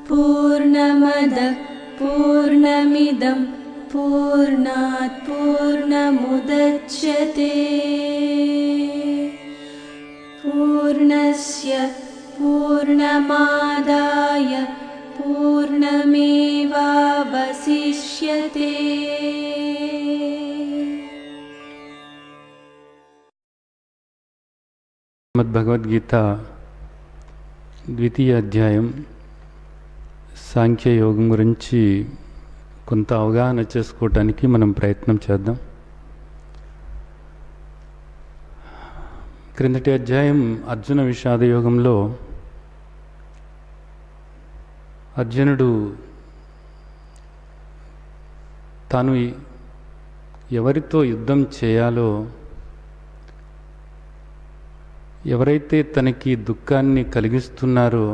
पूर्णमदः पूर्णमिदं पूर्णात् पूर्णमुदच्यते पूर्णस्य पूर्णमादाय पूर्णमेवावशिष्यते। భగవద్గీత ద్వితీయ అధ్యాయం సాంఖ్యయోగం గురించి కొంత అవగాహన చేసుకోవటానికి మనం ప్రయత్నం చేద్దాం. క్రిందటి అధ్యాయం అర్జున విషాద యోగంలో అర్జునుడు తాను ఎవరితో యుద్ధం చేయాలో, ఎవరైతే తనకి దుఃఖాన్ని కలిగిస్తున్నారో,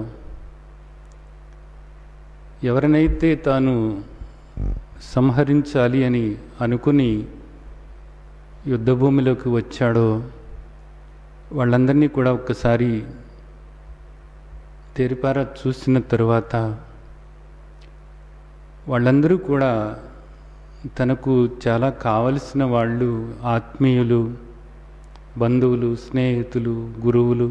ఎవరినైతే తాను సంహరించాలి అని అనుకుని యుద్ధభూమిలోకి వచ్చాడో వాళ్ళందరినీ కూడా ఒక్కసారి తేరిపార చూసిన తరువాత వాళ్ళందరూ కూడా తనకు చాలా కావలసిన వాళ్ళు, ఆత్మీయులు, బంధువులు, స్నేహితులు, గురువులు,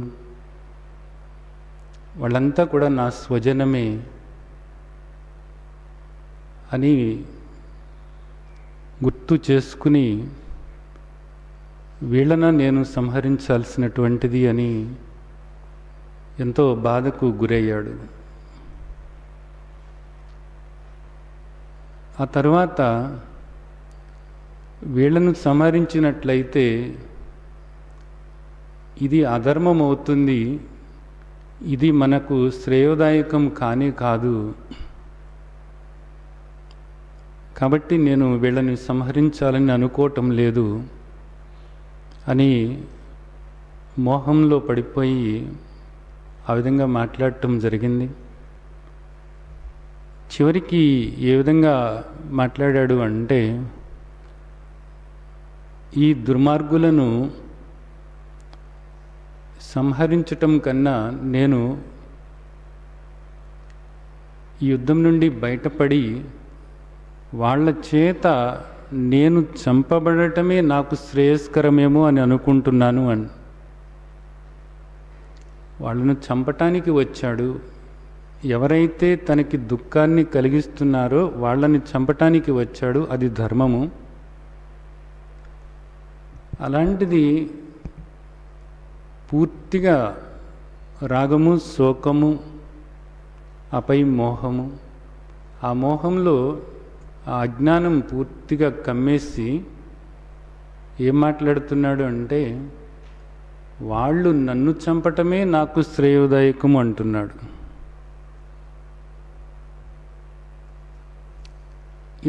వాళ్ళంతా కూడా నా స్వజనమే అని గుర్తు చేసుకుని వీళ్ళన నేను సంహరించాల్సినటువంటిది అని ఎంతో బాధకు గురయ్యాడు. ఆ తర్వాత వీళ్ళను సంహరించినట్లయితే ఇది అధర్మం అవుతుంది, ఇది మనకు శ్రేయోదాయకం కానే కాదు, కాబట్టి నేను వీళ్ళని సంహరించాలని అనుకోవటం లేదు అని మోహంలో పడిపోయి ఆ విధంగా మాట్లాడటం జరిగింది. చివరికి ఏ విధంగా మాట్లాడాడు అంటే, ఈ దుర్మార్గులను సంహరించటం కన్నా నేను ఈ యుద్ధం నుండి బయటపడి వాళ్ళ చేత నేను చంపబడటమే నాకు శ్రేయస్కరమేమో అని అనుకుంటున్నాను అని. వాళ్ళను చంపటానికి వచ్చాడు. ఎవరైతే తనకి దుఃఖాన్ని కలిగిస్తున్నారో వాళ్ళని చంపటానికి వచ్చాడు, అది ధర్మము. అలాంటిది పూర్తిగా రాగము, శోకము, ఆపై మోహము, ఆ మోహంలో ఆ అజ్ఞానం పూర్తిగా కమ్మేసి ఏం మాట్లాడుతున్నాడు అంటే, వాళ్ళు నన్ను చంపటమే నాకు శ్రేయోదాయకం అంటున్నాడు.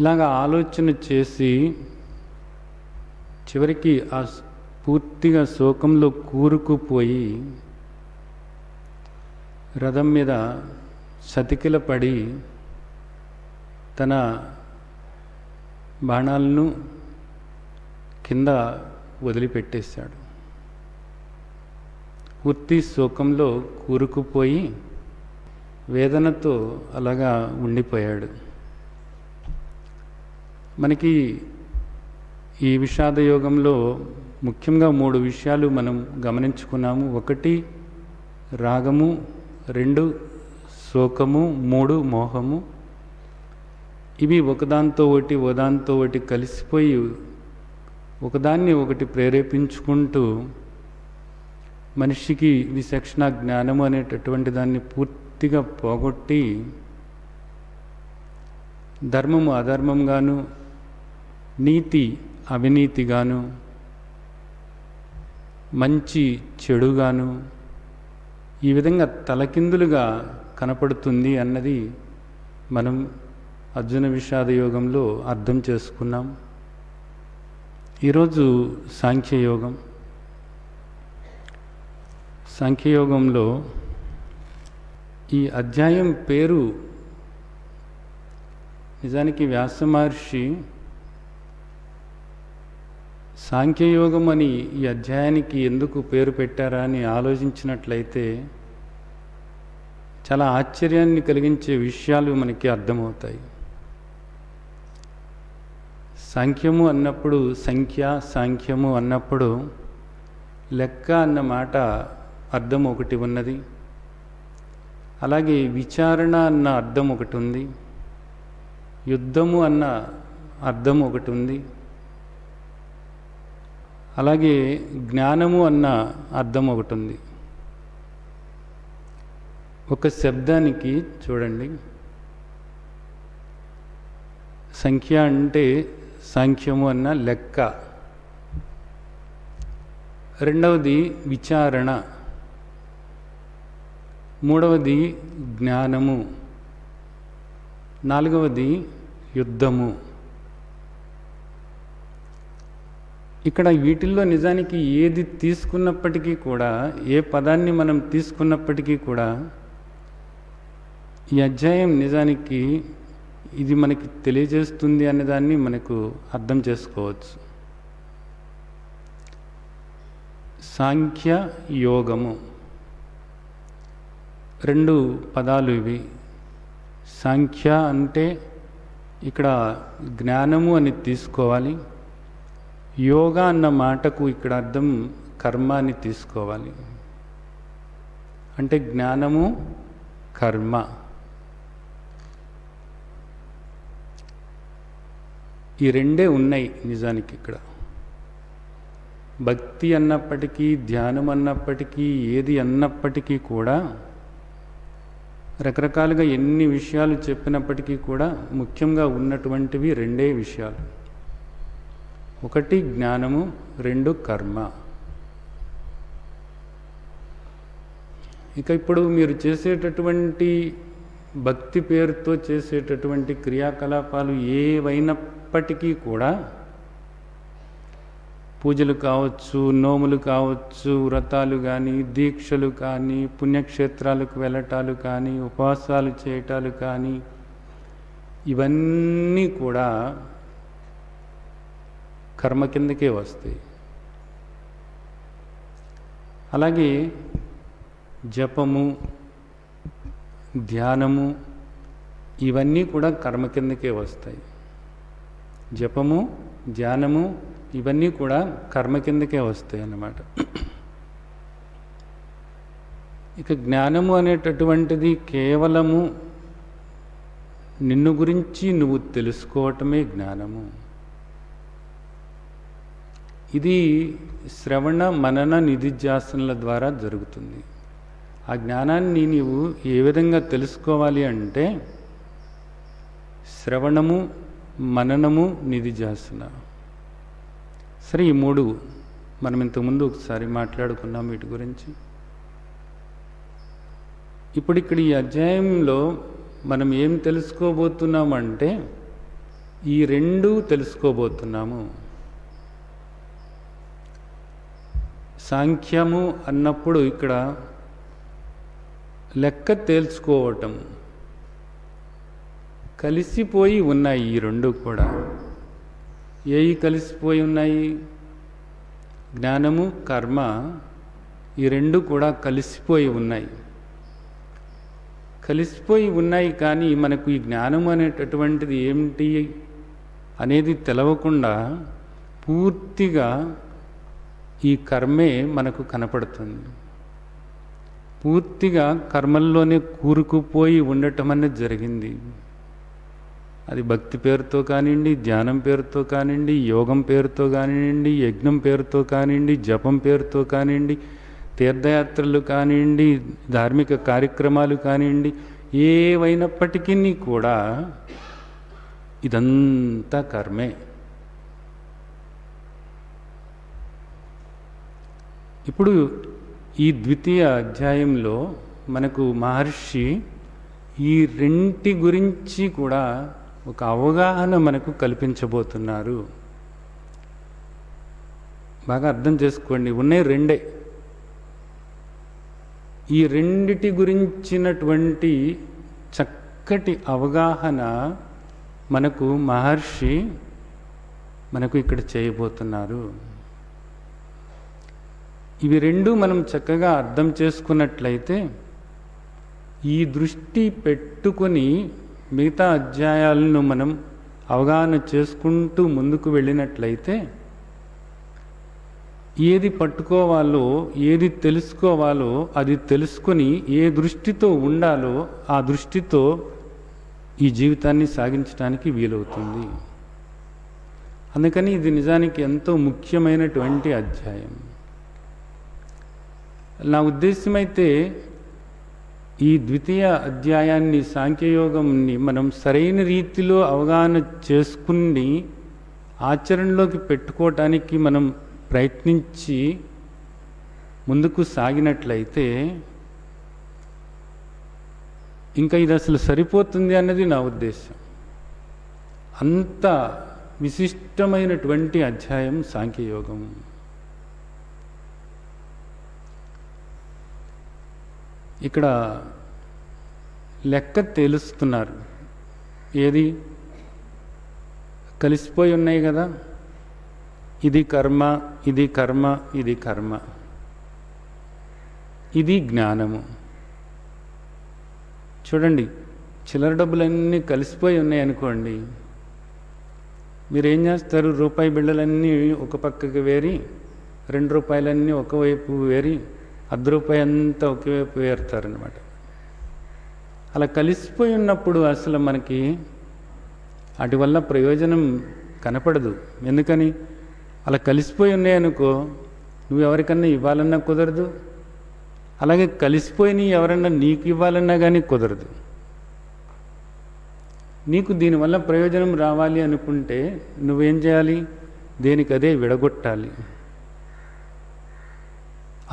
ఇలాగా ఆలోచన చేసి చివరికి ఆ పూర్తిగా శోకంలో కూరుకుపోయి రథం మీద సతికిల పడి తన బాణాలను కింద వదిలిపెట్టేశాడు. పూర్తి శోకంలో కూరుకుపోయి వేదనతో అలాగా ఉండిపోయాడు. మనకి ఈ విషాద యోగంలో ముఖ్యంగా 3 విషయాలు మనం గమనించుకున్నాము. 1 రాగము, 2 శోకము, 3 మోహము. ఇవి ఒకదాంతో ఒకటి కలిసిపోయి ఒకదాన్ని ఒకటి ప్రేరేపించుకుంటూ మనిషికి విచక్షణ జ్ఞానము అనేటటువంటి దాన్ని పూర్తిగా పోగొట్టి ధర్మము అధర్మంగాను, నీతి అవినీతిగాను, మంచి చెడుగాను ఈ విధంగా తలకిందులుగా కనపడుతుంది అన్నది మనం అర్జున విషాద యోగంలో అర్థం చేసుకున్నాం. ఈరోజు సాంఖ్యయోగం. సాంఖ్యయోగంలో ఈ అధ్యాయం పేరు నిజానికి వ్యాస మహర్షి సాంఖ్యయోగం అని ఈ అధ్యాయానికి ఎందుకు పేరు పెట్టారా అని ఆలోచించినట్లయితే చాలా ఆశ్చర్యాన్ని కలిగించే విషయాలు మనకి అర్థమవుతాయి. సాంఖ్యము అన్నప్పుడు, సాంఖ్యము అన్నప్పుడు లెక్క అన్న మాట అర్థం ఒకటి ఉన్నది. అలాగే విచారణ అన్న అర్థం ఒకటి ఉంది. యుద్ధము అన్న అర్థం ఒకటి ఉంది. అలాగే జ్ఞానము అన్న అర్థం ఒకటి ఉంది. ఒక శబ్దానికి చూడండి, సంఖ్య అంటే సాంఖ్యము అన్న లెక్క, రెండవది విచారణ, మూడవది జ్ఞానము, నాలుగవది యుద్ధము. ఇక్కడ వీటిల్లో నిజానికి ఏది తీసుకున్నప్పటికీ కూడా, ఏ పదాన్ని మనం తీసుకున్నప్పటికీ కూడా ఈ అధ్యాయం నిజానికి ఇది మనకి తెలియజేస్తుంది అనేదాన్ని మనకు అర్థం చేసుకోవచ్చు. సాంఖ్య యోగము రెండు పదాలు ఇవి. సాంఖ్య అంటే ఇక్కడ జ్ఞానము అని తీసుకోవాలి. యోగా అన్న మాటకు ఇక్కడ అర్థం కర్మ అని తీసుకోవాలి. అంటే జ్ఞానము, కర్మ. ఈ రెండే ఉన్నాయి నిజానికి ఇక్కడ. భక్తి అన్నప్పటికీ, ధ్యానం అన్నప్పటికీ, ఏది అన్నప్పటికీ కూడా, రకరకాలుగా ఎన్ని విషయాలు చెప్పినప్పటికీ కూడా ముఖ్యంగా ఉన్నటువంటివి రెండే విషయాలు. ఒకటి జ్ఞానము, రెండు కర్మ. ఇక ఇప్పుడు మీరు చేసేటటువంటి భక్తి పేరుతో చేసేటటువంటి క్రియాకలాపాలు ఏవైనప్పటికీ కూడా, పూజలు కావచ్చు, నోములు కావచ్చు, వ్రతాలు కానీ, దీక్షలు కానీ, పుణ్యక్షేత్రాలకు వెళ్ళటాలు కానీ, ఉపవాసాలు చేయటాలు కానీ, ఇవన్నీ కూడా కర్మ కిందకే వస్తాయి. అలాగే జపము, ధ్యానము ఇవన్నీ కూడా కర్మ కిందకే వస్తాయి. జపము, ధ్యానము ఇవన్నీ కూడా కర్మ కిందకే వస్తాయి అన్నమాట. ఇక జ్ఞానము అనేటటువంటిది కేవలము నిన్ను గురించి నువ్వు తెలుసుకోవటమే జ్ఞానము. ఇది శ్రవణ, మనన, నిధిధ్యాసనల ద్వారా జరుగుతుంది. ఆ జ్ఞానాన్ని నీవు ఏ విధంగా తెలుసుకోవాలి అంటే శ్రవణము, మననము, నిధిధ్యాసన. సరే, ఈ మూడు మనం ఇంతకుముందు ఒకసారి మాట్లాడుకున్నాం వీటి గురించి. ఇప్పుడు ఇక్కడ ఈ అధ్యాయంలో మనం ఏం తెలుసుకోబోతున్నామంటే ఈ రెండు తెలుసుకోబోతున్నాము. సాంఖ్యము అన్నప్పుడు ఇక్కడ లెక్క తేల్చుకోవటం, కలిసిపోయి ఉన్నాయి ఈ రెండు కూడా. ఏవి కలిసిపోయి ఉన్నాయి? జ్ఞానము, కర్మ ఈ రెండు కూడా కలిసిపోయి ఉన్నాయి. కలిసిపోయి ఉన్నాయి కానీ మనకు ఈ జ్ఞానం అనేటటువంటిది ఏమిటి అనేది తెలవకుండా పూర్తిగా ఈ కర్మే మనకు కనపడుతుంది. పూర్తిగా కర్మల్లోనే కూరుకుపోయి ఉండటం అనేది జరిగింది. అది భక్తి పేరుతో కానివ్వండి, ధ్యానం పేరుతో కానివ్వండి, యోగం పేరుతో కానివ్వండి, యజ్ఞం పేరుతో కానివ్వండి, జపం పేరుతో కానివ్వండి, తీర్థయాత్రలు కానివ్వండి, ధార్మిక కార్యక్రమాలు కానివ్వండి, ఏవైనప్పటికీ కూడా ఇదంతా కర్మే. ఇప్పుడు ఈ ద్వితీయ అధ్యాయంలో మనకు మహర్షి ఈ రెంటి గురించి కూడా ఒక అవగాహన మనకు కల్పించబోతున్నారు. బాగా అర్థం చేసుకోండి, ఉన్నాయి రెండే. ఈ రెండిటి గురించినటువంటి చక్కటి అవగాహన మనకు మహర్షి మనకు ఇక్కడ చేయబోతున్నారు. ఇవి రెండు మనం చక్కగా అర్థం చేసుకున్నట్లయితే, ఈ దృష్టి పెట్టుకొని మిగతా అధ్యాయాలను మనం అవగాహన చేసుకుంటూ ముందుకు వెళ్ళినట్లయితే, ఏది పట్టుకోవాలో, ఏది తెలుసుకోవాలో అది తెలుసుకొని ఏ దృష్టితో ఉండాలో ఆ దృష్టితో ఈ జీవితాన్ని సాగించడానికి వీలవుతుంది. అందుకని ఇది నిజానికి ఎంతో ముఖ్యమైనటువంటి అధ్యాయం. నా ఉద్దేశమైతే ఈ ద్వితీయ అధ్యాయాన్ని, సాంఖ్యయోగంని మనం సరైన రీతిలో అవగాహన చేసుకుని ఆచరణలోకి పెట్టుకోవటానికి మనం ప్రయత్నించి ముందుకు సాగినట్లయితే ఇంకా ఇది అసలు సరిపోతుంది అన్నది నా ఉద్దేశం. అంత విశిష్టమైనటువంటి అధ్యాయం సాంఖ్యయోగం. ఇక్కడ లెక్క తెలుస్తున్నారు. ఏది కలిసిపోయి ఉన్నాయి కదా, ఇది కర్మ, ఇది కర్మ, ఇది కర్మ, ఇది జ్ఞానము. చూడండి, చిల్లర డబ్బులన్నీ కలిసిపోయి ఉన్నాయనుకోండి, మీరేం చేస్తారు? రూపాయి బిళ్ళలన్నీ ఒక పక్కకి వేరి, 2 రూపాయలన్నీ ఒకవైపు వేరి, ₹10 అంతా ఒకవైపు వేరుతారనమాట. అలా కలిసిపోయి ఉన్నప్పుడు అసలు మనకి వాటి వల్ల ప్రయోజనం కనపడదు. ఎందుకని? అలా కలిసిపోయి ఉన్నాయనుకో, నువ్వు ఎవరికన్నా ఇవ్వాలన్నా కుదరదు, అలాగే కలిసిపోయి ఎవరన్నా నీకు ఇవ్వాలన్నా కానీ కుదరదు. నీకు దీనివల్ల ప్రయోజనం రావాలి అనుకుంటే నువ్వేం చేయాలి? దేనికదే విడగొట్టాలి.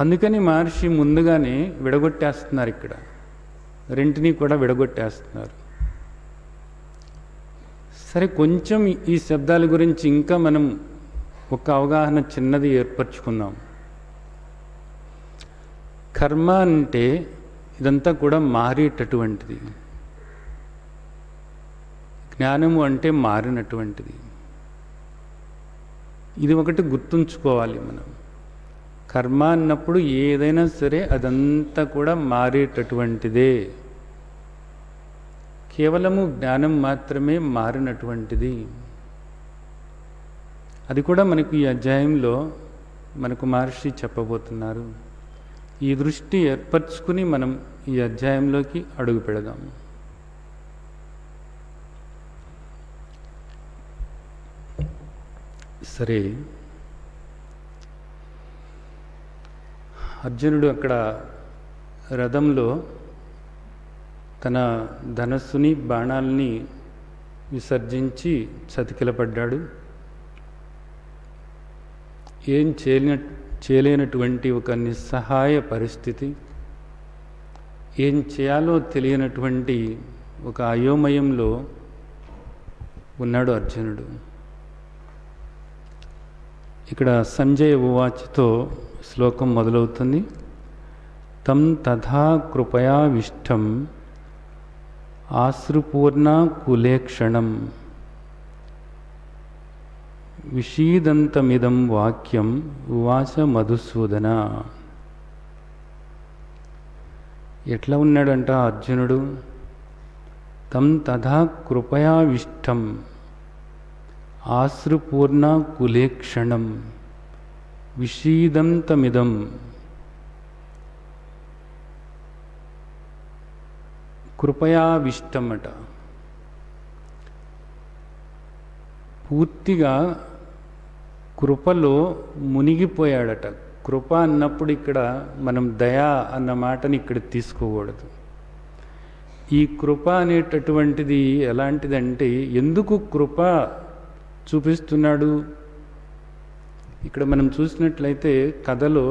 అందుకని మహర్షి ముందుగానే విడగొట్టేస్తున్నారు. ఇక్కడ రెంటిని కూడా విడగొట్టేస్తున్నారు. సరే, కొంచెం ఈ శబ్దాల గురించి ఇంకా మనం ఒక అవగాహన చిన్నది ఏర్పరచుకుందాం. కర్మ అంటే ఇదంతా కూడా మారేటటువంటిది, జ్ఞానము అంటే మారినటువంటిది. ఇది ఒకటి గుర్తుంచుకోవాలి మనం. కర్మ అన్నప్పుడు ఏదైనా సరే అదంతా కూడా మారేటటువంటిదే. కేవలము జ్ఞానం మాత్రమే మారినటువంటిది. అది కూడా మనకు ఈ అధ్యాయంలో మనకు మహర్షి చెప్పబోతున్నారు. ఈ దృష్టి ఏర్పరచుకుని మనం ఈ అధ్యాయంలోకి అడుగు పెడదాం. సరే, అర్జునుడు అక్కడ రథంలో తన ధనస్సుని, బాణాలని విసర్జించి చతికిలపడ్డాడు. ఏం చేయలేనటువంటి ఒక నిస్సహాయ పరిస్థితి, ఏం చేయాలో తెలియనటువంటి ఒక అయోమయంలో ఉన్నాడు అర్జునుడు. ఇక్కడ సంజయ ఉవాచతో శ్లోకం మొదలవుతుంది. తం తథా కృపయావిష్టం ఆశ్రుపూర్ణ కులేక్షణం విషీదంతమిదం వాక్యం ఉవాచ మధుసూదన. ఎట్లా ఉన్నాడంట అర్జునుడు? తం తథా కృపయావిష్టం ఆశ్రుపూర్ణ కులేక్షణం విషీదంతమిదం. కృపయావిష్టం అట. పూర్తిగా కృపలో మునిగిపోయాడట. కృప అన్నప్పుడు ఇక్కడ మనం దయా అన్న మాటని ఇక్కడ తీసుకోకూడదు. ఈ కృప అనేటటువంటిది ఎలాంటిదంటే, ఎందుకు కృప చూపిస్తున్నాడు? ఇక్కడ మనం చూసినట్లయితే కథలో,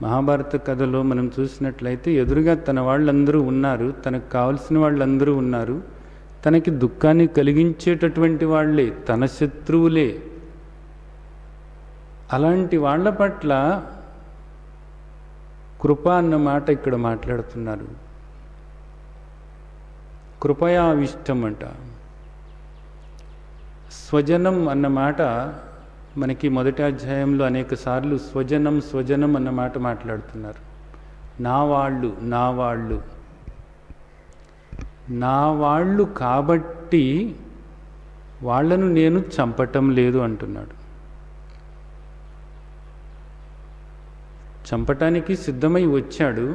మహాభారత కథలో మనం చూసినట్లయితే ఎదురుగా తన వాళ్ళందరూ ఉన్నారు, తనకు కావలసిన వాళ్ళందరూ ఉన్నారు. తనకి దుఃఖాన్ని కలిగించేటటువంటి వాళ్ళే, తన శత్రువులే. అలాంటి వాళ్ళ పట్ల కృప అన్న మాట ఇక్కడ మాట్లాడుతున్నారు. కృపయావిష్టం అంట. స్వజనం అన్న మాట మనకి మొదటి అధ్యాయంలో అనేక సార్లు స్వజనం స్వజనం అన్న మాట మాట్లాడుతున్నారు. నా వాళ్ళు నా వాళ్ళు, నా వాళ్ళు కాబట్టి వాళ్ళను నేను చంపటం లేదు అంటున్నాడు. చంపటానికి సిద్ధమై వచ్చాడు.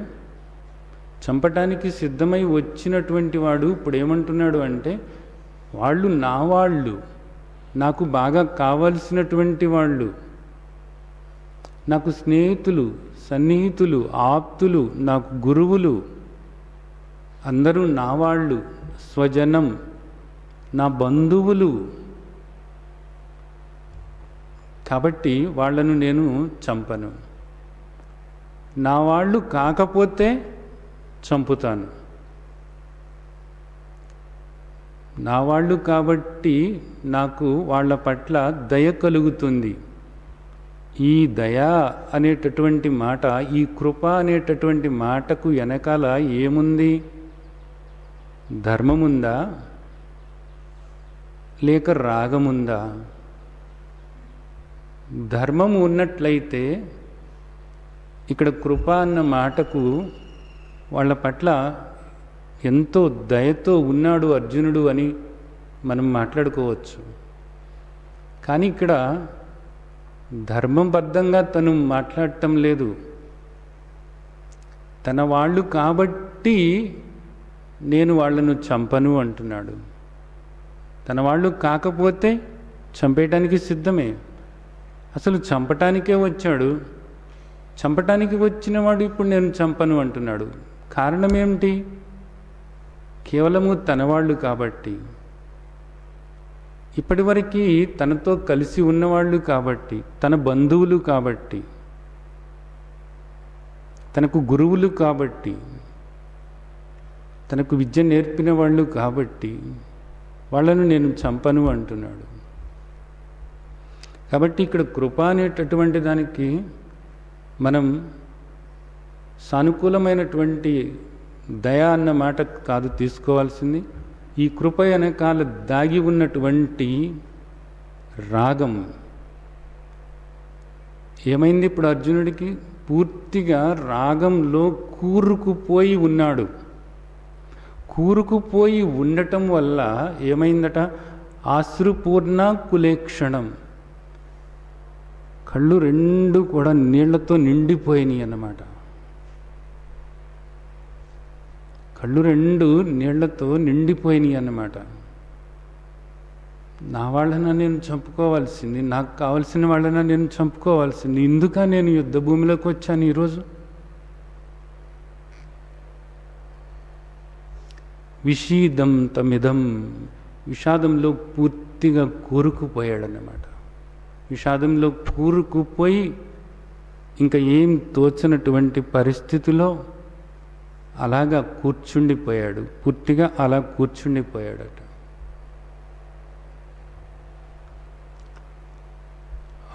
చంపటానికి సిద్ధమై వచ్చినటువంటి వాడు ఇప్పుడు ఏమంటున్నాడు అంటే, వాళ్ళు నా వాళ్ళు, నాకు బాగా కావలసినటువంటి వాళ్ళు, నాకు స్నేహితులు, సన్నిహితులు, ఆప్తులు, నాకు గురువులు, అందరూ నా వాళ్ళు, స్వజనం, నా బంధువులు. కాబట్టి వాళ్ళను నేను చంపను. నా వాళ్ళు కాకపోతే చంపుతాను. నా వాళ్ళు కాబట్టి నాకు వాళ్ళ పట్ల దయ కలుగుతుంది. ఈ దయ అనేటటువంటి మాట, ఈ కృప అనేటటువంటి మాటకు వెనకాల ఏముంది? ధర్మముందా లేక రాగముందా? ధర్మము ఉన్నట్లయితే ఇక్కడ కృప అన్న మాటకు వాళ్ళ పట్ల ఎంతో దయతో ఉన్నాడు అర్జునుడు అని మనం మాట్లాడుకోవచ్చు. కానీ ఇక్కడ ధర్మబద్ధంగా తను మాట్లాడటం లేదు. తన వాళ్ళు కాబట్టి నేను వాళ్ళను చంపను అంటున్నాడు. తన వాళ్ళు కాకపోతే చంపేయటానికి సిద్ధమే. అసలు చంపటానికే వచ్చాడు. చంపటానికి వచ్చినవాడు ఇప్పుడు నేను చంపను అంటున్నాడు. కారణం ఏమిటి? కేవలము తనవాళ్ళు కాబట్టి, ఇప్పటివరకు తనతో కలిసి ఉన్నవాళ్ళు కాబట్టి, తన బంధువులు కాబట్టి, తనకు గురువులు కాబట్టి, తనకు విద్య నేర్పిన వాళ్ళు కాబట్టి వాళ్ళను నేను చంపను అంటున్నాడు. కాబట్టి ఇక్కడ కృప అనేటటువంటి దానికి మనం సానుకూలమైనటువంటి దయ అన్న మాట కాదు తీసుకోవాల్సింది. ఈ కృప వెనకాల దాగి ఉన్నటువంటి రాగం ఏమైంది? ఇప్పుడు అర్జునుడికి పూర్తిగా రాగంలో కూరుకుపోయి ఉన్నాడు. కూరుకుపోయి ఉండటం వల్ల ఏమైందట? ఆశ్రుపూర్ణ కులేక్షణం, కళ్ళు రెండు కూడా నీళ్లతో నిండిపోయినాయి అన్నమాట. కళ్ళు రెండు నీళ్లతో నిండిపోయినాయి అన్నమాట. నా వాళ్ళన నేను చంపుకోవాల్సింది, నాకు కావాల్సిన వాళ్ళన నేను చంపుకోవాల్సింది. ఇందుక నేను యుద్ధ భూమిలోకి వచ్చాను ఈరోజు. విషీదం తమిదం, విషాదంలో పూర్తిగా కూరుకుపోయాడన్నమాట. విషాదంలో కూరుకుపోయి ఇంకా ఏం తోచనటువంటి పరిస్థితిలో అలాగా కూర్చుండిపోయాడు. పూర్తిగా అలా కూర్చుండిపోయాడట.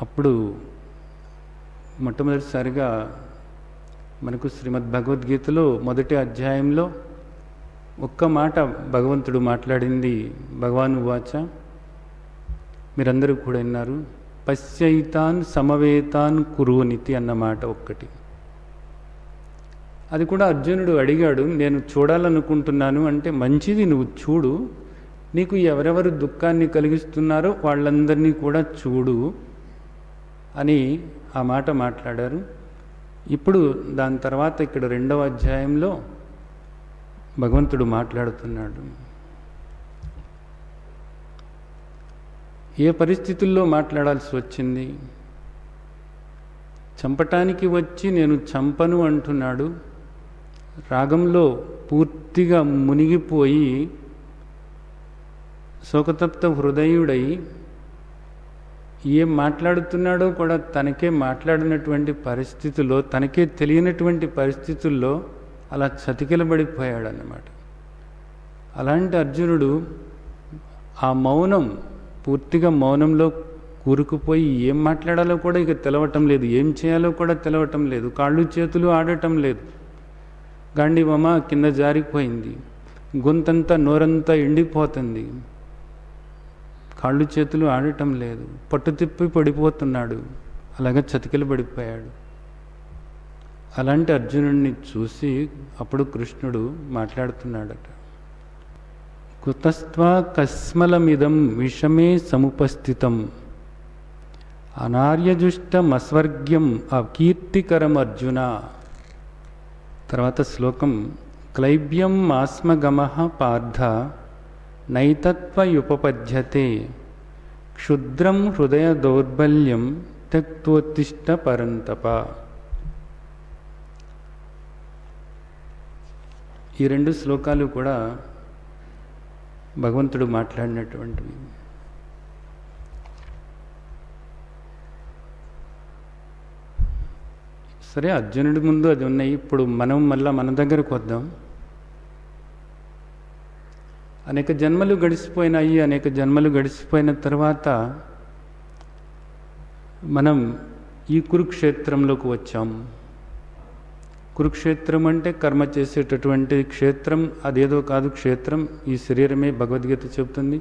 అప్పుడు మొట్టమొదటిసారిగా మనకు శ్రీమద్ భగవద్గీతలో మొదటి అధ్యాయంలో ఒక్క మాట భగవంతుడు మాట్లాడింది. భగవాన్ వాచ, మీరందరూ కూడా విన్నారు, పశ్యైతాన్ సమవేతాన్ కురునితి అన్నమాట ఒక్కటి. అది కూడా అర్జునుడు అడిగాడు, నేను చూడాలనుకుంటున్నాను అంటే, మంచిది నువ్వు చూడు, నీకు ఎవరెవరు దుఃఖాన్ని కలిగిస్తున్నారో వాళ్ళందరినీ కూడా చూడు అని ఆ మాట మాట్లాడారు. ఇప్పుడు దాని తర్వాత ఇక్కడ 2వ అధ్యాయంలో భగవంతుడు మాట్లాడుతున్నాడు. ఏ పరిస్థితుల్లో మాట్లాడాల్సి వచ్చింది? చంపటానికి వచ్చి నేను చంపను అంటున్నాడు. రాగంలో పూర్తిగా మునిగిపోయి శోకతప్త హృదయుడై ఏం మాట్లాడుతున్నాడో కూడా తనకే మాట్లాడినటువంటి పరిస్థితుల్లో, తనకే తెలియనటువంటి పరిస్థితుల్లో అలా చతికిలబడిపోయాడన్నమాట. అలాంటి అర్జునుడు ఆ మౌనం, పూర్తిగా మౌనంలో కూరుకుపోయి ఏం మాట్లాడాలో కూడా ఇక తెలవటం లేదు, ఏం చేయాలో కూడా తెలవటం లేదు, కాళ్ళు చేతులు ఆడటం లేదు. గాంధీవమ కింద జారిపోయింది, గొంతంతా నోరంతా ఎండిపోతుంది, కాళ్ళు చేతులు ఆడటం లేదు, పట్టు తిప్పి పడిపోతున్నాడు, అలాగే చతికిలు పడిపోయాడు. అలాంటి అర్జునుడిని చూసి అప్పుడు కృష్ణుడు మాట్లాడుతున్నాడట. కుతస్త్వా కస్మలమిదం విషమే సముపస్థితం అనార్యజుష్టమస్వర్గ్యం అకీర్తికరం అర్జున. తర్వాత శ్లోకం, క్లైబ్యం ఆస్మగమః పార్థ నైతత్వయుపపద్యతే క్షుద్రం హృదయ దౌర్బల్యం త్యక్తోత్తిష్ట పరంతప. ఈ రెండు శ్లోకాలు కూడా భగవంతుడు మాట్లాడినటువంటివి. సరే, అర్జునుడి ముందు అది ఉన్నాయి. ఇప్పుడు మనం మళ్ళా మన దగ్గరకు వద్దాం. అనేక జన్మలు గడిచిపోయినాయి. అనేక జన్మలు గడిచిపోయిన తర్వాత మనం ఈ కురుక్షేత్రంలోకి వచ్చాము. కురుక్షేత్రం అంటే కర్మ చేసేటటువంటి క్షేత్రం, అదేదో కాదు క్షేత్రం, ఈ శరీరమే భగవద్గీత చెబుతుంది.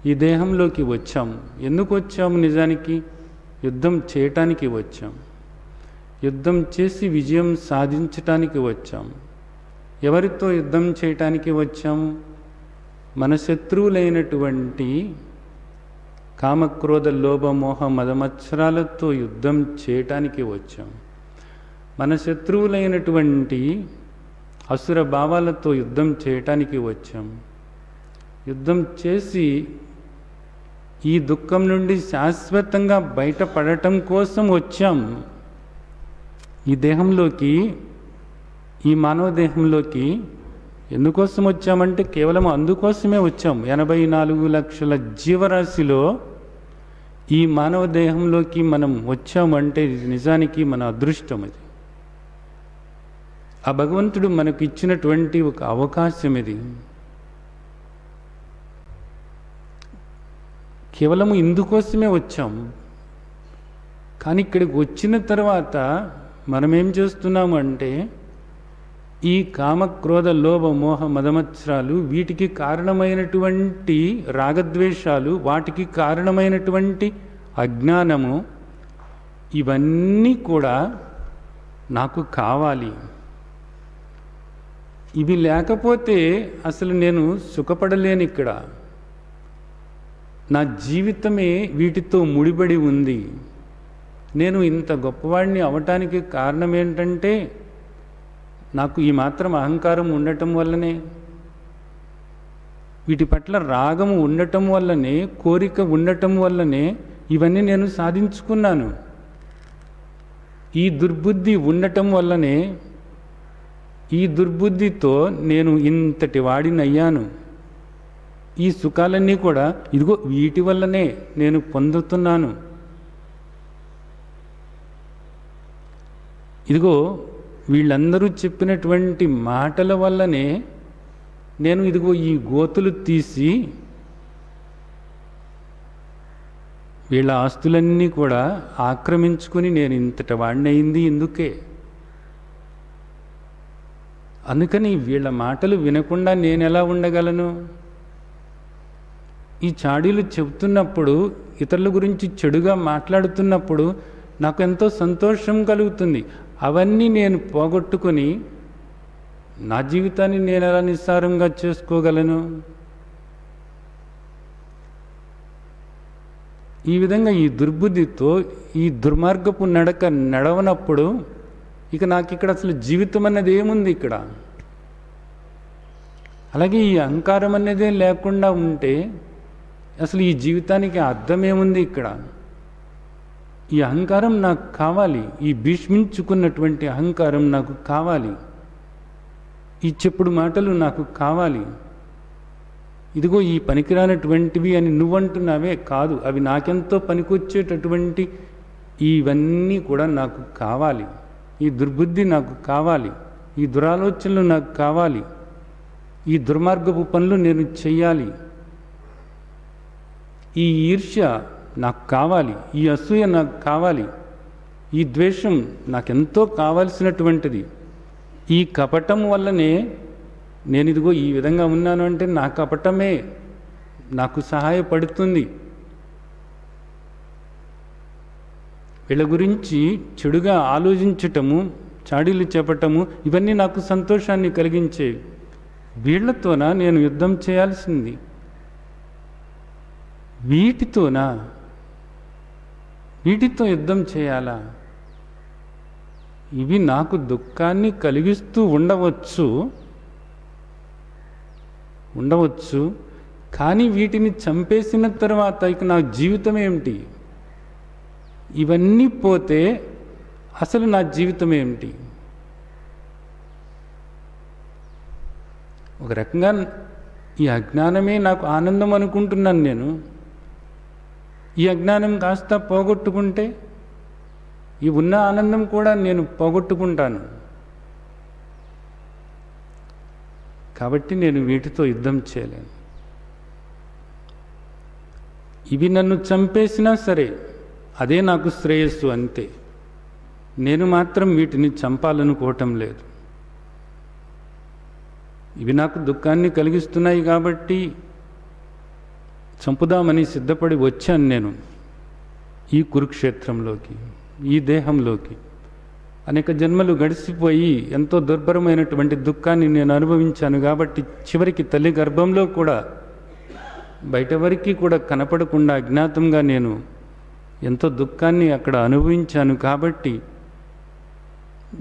ఈ దేహంలోకి వచ్చాము. ఎందుకు వచ్చాము? నిజానికి యుద్ధం చేయటానికి వచ్చాం. యుద్ధం చేసి విజయం సాధించటానికి వచ్చాము. ఎవరితో యుద్ధం చేయటానికి వచ్చాము? మన శత్రువులైనటువంటి కామక్రోధ లోభ మోహ మదమత్సరాలతో యుద్ధం చేయటానికి వచ్చాం. మన శత్రువులైనటువంటి అసుర భావాలతో యుద్ధం చేయటానికి వచ్చాం. యుద్ధం చేసి ఈ దుఃఖం నుండి శాశ్వతంగా బయటపడటం కోసం వచ్చాం. ఈ దేహంలోకి, ఈ మానవ దేహంలోకి ఎందుకోసం వచ్చామంటే కేవలం అందుకోసమే వచ్చాం. 84 లక్షల జీవరాశిలో ఈ మానవ దేహంలోకి మనం వచ్చామంటే ఇది నిజానికి మన అదృష్టం. అది ఆ భగవంతుడు మనకు ఇచ్చినటువంటి ఒక అవకాశం. ఇది కేవలం ఇందుకోసమే వచ్చాం. కానీ ఇక్కడికి వచ్చిన తర్వాత మనం ఏం చేస్తున్నాము అంటే ఈ కామక్రోధ లోభ మోహ మదమత్సరాలు, వీటికి కారణమైనటువంటి రాగద్వేషాలు, వాటికి కారణమైనటువంటి అజ్ఞానము, ఇవన్నీ కూడా నాకు కావాలి. ఇవి లేకపోతే అసలు నేను సుఖపడలేను. ఇక్కడ నా జీవితమే వీటితో ముడిపడి ఉంది. నేను ఇంత గొప్పవాడిని అవటానికి కారణం ఏంటంటే నాకు ఈ మాత్రం అహంకారం ఉండటం వల్లనే, వీటి పట్ల రాగము ఉండటం వల్లనే, కోరిక ఉండటం వల్లనే ఇవన్నీ నేను సాధించుకున్నాను. ఈ దుర్బుద్ధి ఉండటం వల్లనే, ఈ దుర్బుద్ధితో నేను ఇంతటి వాడినయ్యాను. ఈ సుఖాలన్నీ కూడా ఇదిగో వీటి వల్లనే నేను పొందుతున్నాను. ఇదిగో వీళ్ళందరూ చెప్పినటువంటి మాటల వల్లనే నేను ఇదిగో ఈ గోతులు తీసి వీళ్ళ ఆస్తులన్నీ కూడా ఆక్రమించుకుని నేను ఇంతటి వాడినయింది ఇందుకే. అందుకని వీళ్ళ మాటలు వినకుండా నేను ఎలా ఉండగలను? ఈ చాడీలు చెబుతున్నప్పుడు, ఇతరుల గురించి చెడుగా మాట్లాడుతున్నప్పుడు నాకు ఎంతో సంతోషం కలుగుతుంది. అవన్నీ నేను పోగొట్టుకొని నా జీవితాన్ని నేను ఎలా నిస్సారంగా చేసుకోగలను? ఈ విధంగా ఈ దుర్బుద్ధితో ఈ దుర్మార్గపు నడక నడవనప్పుడు ఇక నాకు ఇక్కడ అసలు జీవితం అన్నది ఏముంది ఇక్కడ? అలాగే ఈ అహంకారం అనేదే లేకుండా ఉంటే అసలు ఈ జీవితానికి అర్థం ఏముంది ఇక్కడ? ఈ అహంకారం నాకు కావాలి. ఈ భీష్మించుకున్నటువంటి అహంకారం నాకు కావాలి. ఈ చెప్పుడు మాటలు నాకు కావాలి. ఇదిగో ఈ పనికిరానటువంటివి అని నువ్వంటున్నావే, కాదు, అవి నాకెంతో పనికొచ్చేటటువంటి ఇవన్నీ కూడా నాకు కావాలి. ఈ దుర్బుద్ధి నాకు కావాలి. ఈ దురాలోచనలు నాకు కావాలి. ఈ దుర్మార్గపు పనులు నేను చెయ్యాలి. ఈ ఈర్ష్య నాకు కావాలి. ఈ అసూయ నాకు కావాలి. ఈ ద్వేషం నాకెంతో కావాల్సినటువంటిది. ఈ కపటం వల్లనే నేను ఇదిగో ఈ విధంగా ఉన్నాను అంటే నా కపటమే నాకు సహాయపడుతుంది. వీళ్ళ గురించి చెడుగా ఆలోచించటము, చాడీలు చెప్పటము, ఇవన్నీ నాకు సంతోషాన్ని కలిగించేవి. వీళ్లతోనా నేను యుద్ధం చేయాల్సింది? వీటితో యుద్ధం చేయాలా? ఇవి నాకు దుఃఖాన్ని కలిగిస్తూ ఉండవచ్చు, కానీ వీటిని చంపేసిన తర్వాత ఇక నా జీవితం ఏమిటి? ఇవన్నీ పోతే అసలు నా జీవితం ఏమిటి? ఒక రకంగా ఈ అజ్ఞానమే నాకు ఆనందం అనుకుంటున్నాను నేను. ఈ అజ్ఞానం కాస్త పోగొట్టుకుంటే ఈ ఉన్న ఆనందం కూడా నేను పోగొట్టుకుంటాను. కాబట్టి నేను వీటితో యుద్ధం చేయలేను. ఇవి నన్ను చంపేసినా సరే అదే నాకు శ్రేయస్సు అంతే. నేను మాత్రం వీటిని చంపాలనుకోవటం లేదు. ఇవి నాకు దుఃఖాన్ని కలిగిస్తున్నాయి కాబట్టి చంపుదామని సిద్ధపడి వచ్చాను నేను ఈ కురుక్షేత్రంలోకి, ఈ దేహంలోకి. అనేక జన్మలు గడిచిపోయి ఎంతో దుర్భరమైనటువంటి దుఃఖాన్ని నేను అనుభవించాను కాబట్టి చివరికి తల్లి గర్భంలో కూడా బయటవరికి కూడా కనపడకుండా అజ్ఞాతంగా నేను ఎంతో దుఃఖాన్ని అక్కడ అనుభవించాను. కాబట్టి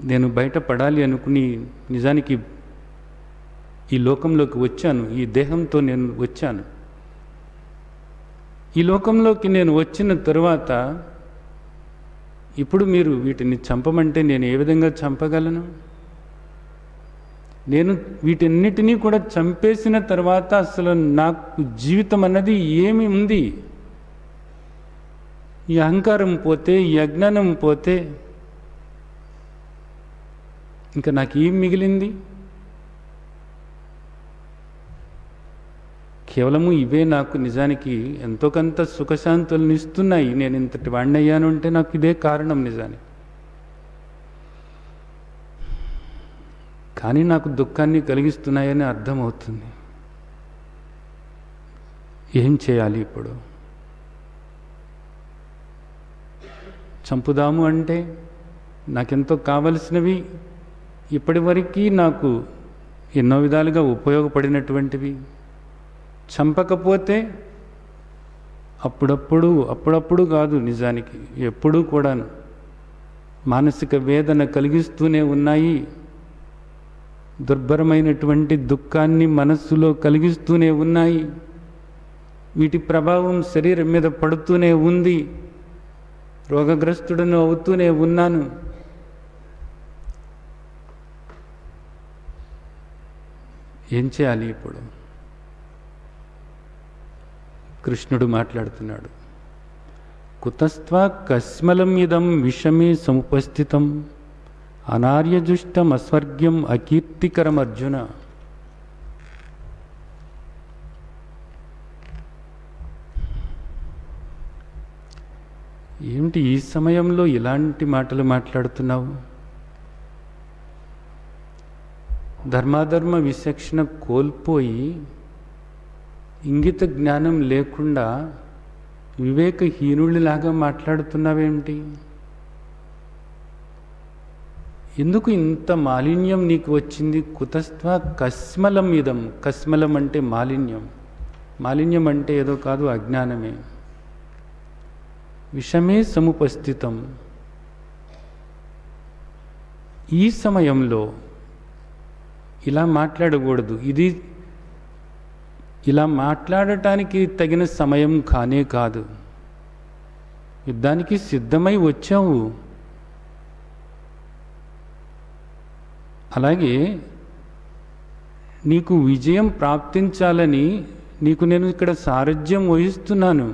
నేను బయటపడాలి అనుకుని నిజానికి ఈ లోకంలోకి వచ్చాను. ఈ దేహంతో నేను వచ్చాను. ఈ లోకంలోకి నేను వచ్చిన తరువాత ఇప్పుడు మీరు వీటిని చంపమంటే నేను ఏ విధంగా చంపగలను? నేను వీటన్నిటినీ కూడా చంపేసిన తర్వాత అసలు నాకు జీవితం అన్నది ఏమి ఉంది? ఈ అహంకారం పోతే, ఈ అజ్ఞానం పోతే ఇంకా నాకు ఏం మిగిలింది? కేవలము ఇవే నాకు నిజానికి ఎంతో కొంత సుఖశాంతులను ఇస్తున్నాయి. నేను ఇంతటి వాడిని అయ్యాను అంటే నాకు ఇదే కారణం నిజానికి. కానీ నాకు దుఃఖాన్ని కలిగిస్తున్నాయని అర్థమవుతుంది. ఏం చేయాలి ఇప్పుడు? చంపుదాము అంటే నాకెంతో కావలసినవి, ఇప్పటి వరకు నాకు ఎన్నో విధాలుగా ఉపయోగపడినటువంటివి. చంపకపోతే అప్పుడప్పుడు కాదు, నిజానికి ఎప్పుడూ కూడాను మానసిక వేదన కలిగిస్తూనే ఉన్నాయి. దుర్భరమైనటువంటి దుఃఖాన్ని మనస్సులో కలిగిస్తూనే ఉన్నాయి. వీటి ప్రభావం శరీరం మీద పడుతూనే ఉంది. రోగగ్రస్తుడను అవుతూనే ఉన్నాను. ఏం చేయాలి ఇప్పుడు? కృష్ణుడు మాట్లాడుతున్నాడు. కుతస్త్వా కస్మలం ఇదం విషమే సముపస్థితం అనార్యజుష్టం అస్వర్గ్యం అకీర్తికరం అర్జున. ఏమిటి ఈ సమయంలో ఇలాంటి మాటలు మాట్లాడుతున్నావు? ధర్మాధర్మ విచక్షణ కోల్పోయి ఇంగిత జ్ఞానం లేకుండా వివేకహీనుడిలాగా మాట్లాడుతున్నావేమిటి? ఎందుకు ఇంత మాలిన్యం నీకు వచ్చింది? కుతస్త్వ కస్మలం ఇదం. కస్మలం అంటే మాలిన్యం. మాలిన్యం అంటే ఏదో కాదు, అజ్ఞానమే. విషమే సముపస్థితం. ఈ సమయంలో ఇలా మాట్లాడకూడదు. ఇది ఇలా మాట్లాడటానికి తగిన సమయం కానే కాదు. యుద్ధానికి సిద్ధమై వచ్చావు. అలాగే నీకు విజయం ప్రాప్తించాలని నీకు నేను ఇక్కడ సారథ్యం వహిస్తున్నాను.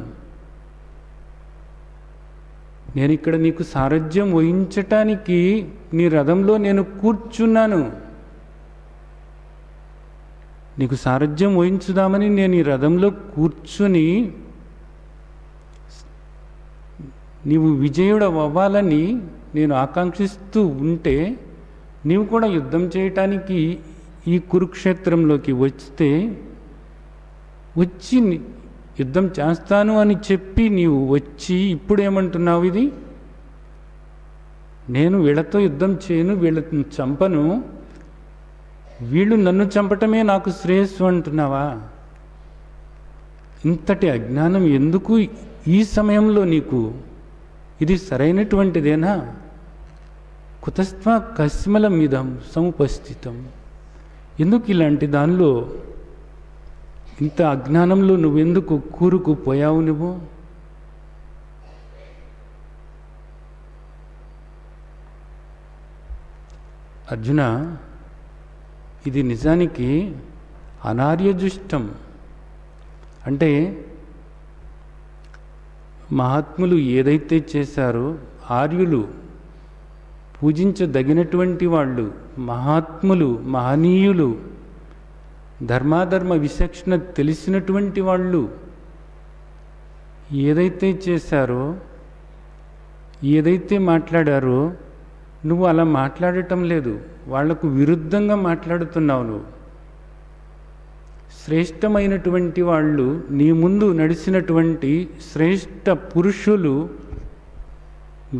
నేను ఇక్కడ నీకు సారథ్యం వహించటానికి నీ రథంలో నేను కూర్చున్నాను. నీకు సారథ్యం వహించుదామని నేను ఈ రథంలో కూర్చుని నీవు విజయుడు అవ్వాలని నేను ఆకాంక్షిస్తూ ఉంటే నీవు కూడా యుద్ధం చేయటానికి ఈ కురుక్షేత్రంలోకి వచ్చి యుద్ధం చేస్తాను అని చెప్పి నీవు వచ్చి ఇప్పుడు ఏమంటున్నావు? ఇది నేను వీళ్ళతో యుద్ధం చేయను, వీళ్ళని చంపను, వీళ్ళు నన్ను చంపటమే నాకు శ్రేయస్సు అంటున్నావా? ఇంతటి అజ్ఞానం ఎందుకు ఈ సమయంలో నీకు? ఇది సరైనటువంటిదేనా? కుతస్త్వ కస్మలమిదం సముపస్థితం. ఎందుకు ఇలాంటి దానిలో, ఇంత అజ్ఞానంలో నువ్వెందుకు కూరుకుపోయావు? నువ్వు అర్జున, ఇది నిజానికి అనార్యజుష్టం. అంటే మహాత్ములు ఏదైతే చేశారో, ఆర్యులు పూజించదగినటువంటి వాళ్ళు, మహాత్ములు, మహనీయులు, ధర్మాధర్మ విచక్షణ తెలిసినటువంటి వాళ్ళు ఏదైతే చేశారో, ఏదైతే మాట్లాడారో, నువ్వు అలా మాట్లాడటం లేదు, వాళ్లకు విరుద్ధంగా మాట్లాడుతున్నావు. నువ్వు శ్రేష్టమైనటువంటి వాళ్ళు, నీ ముందు నడిచినటువంటి శ్రేష్ట పురుషులు,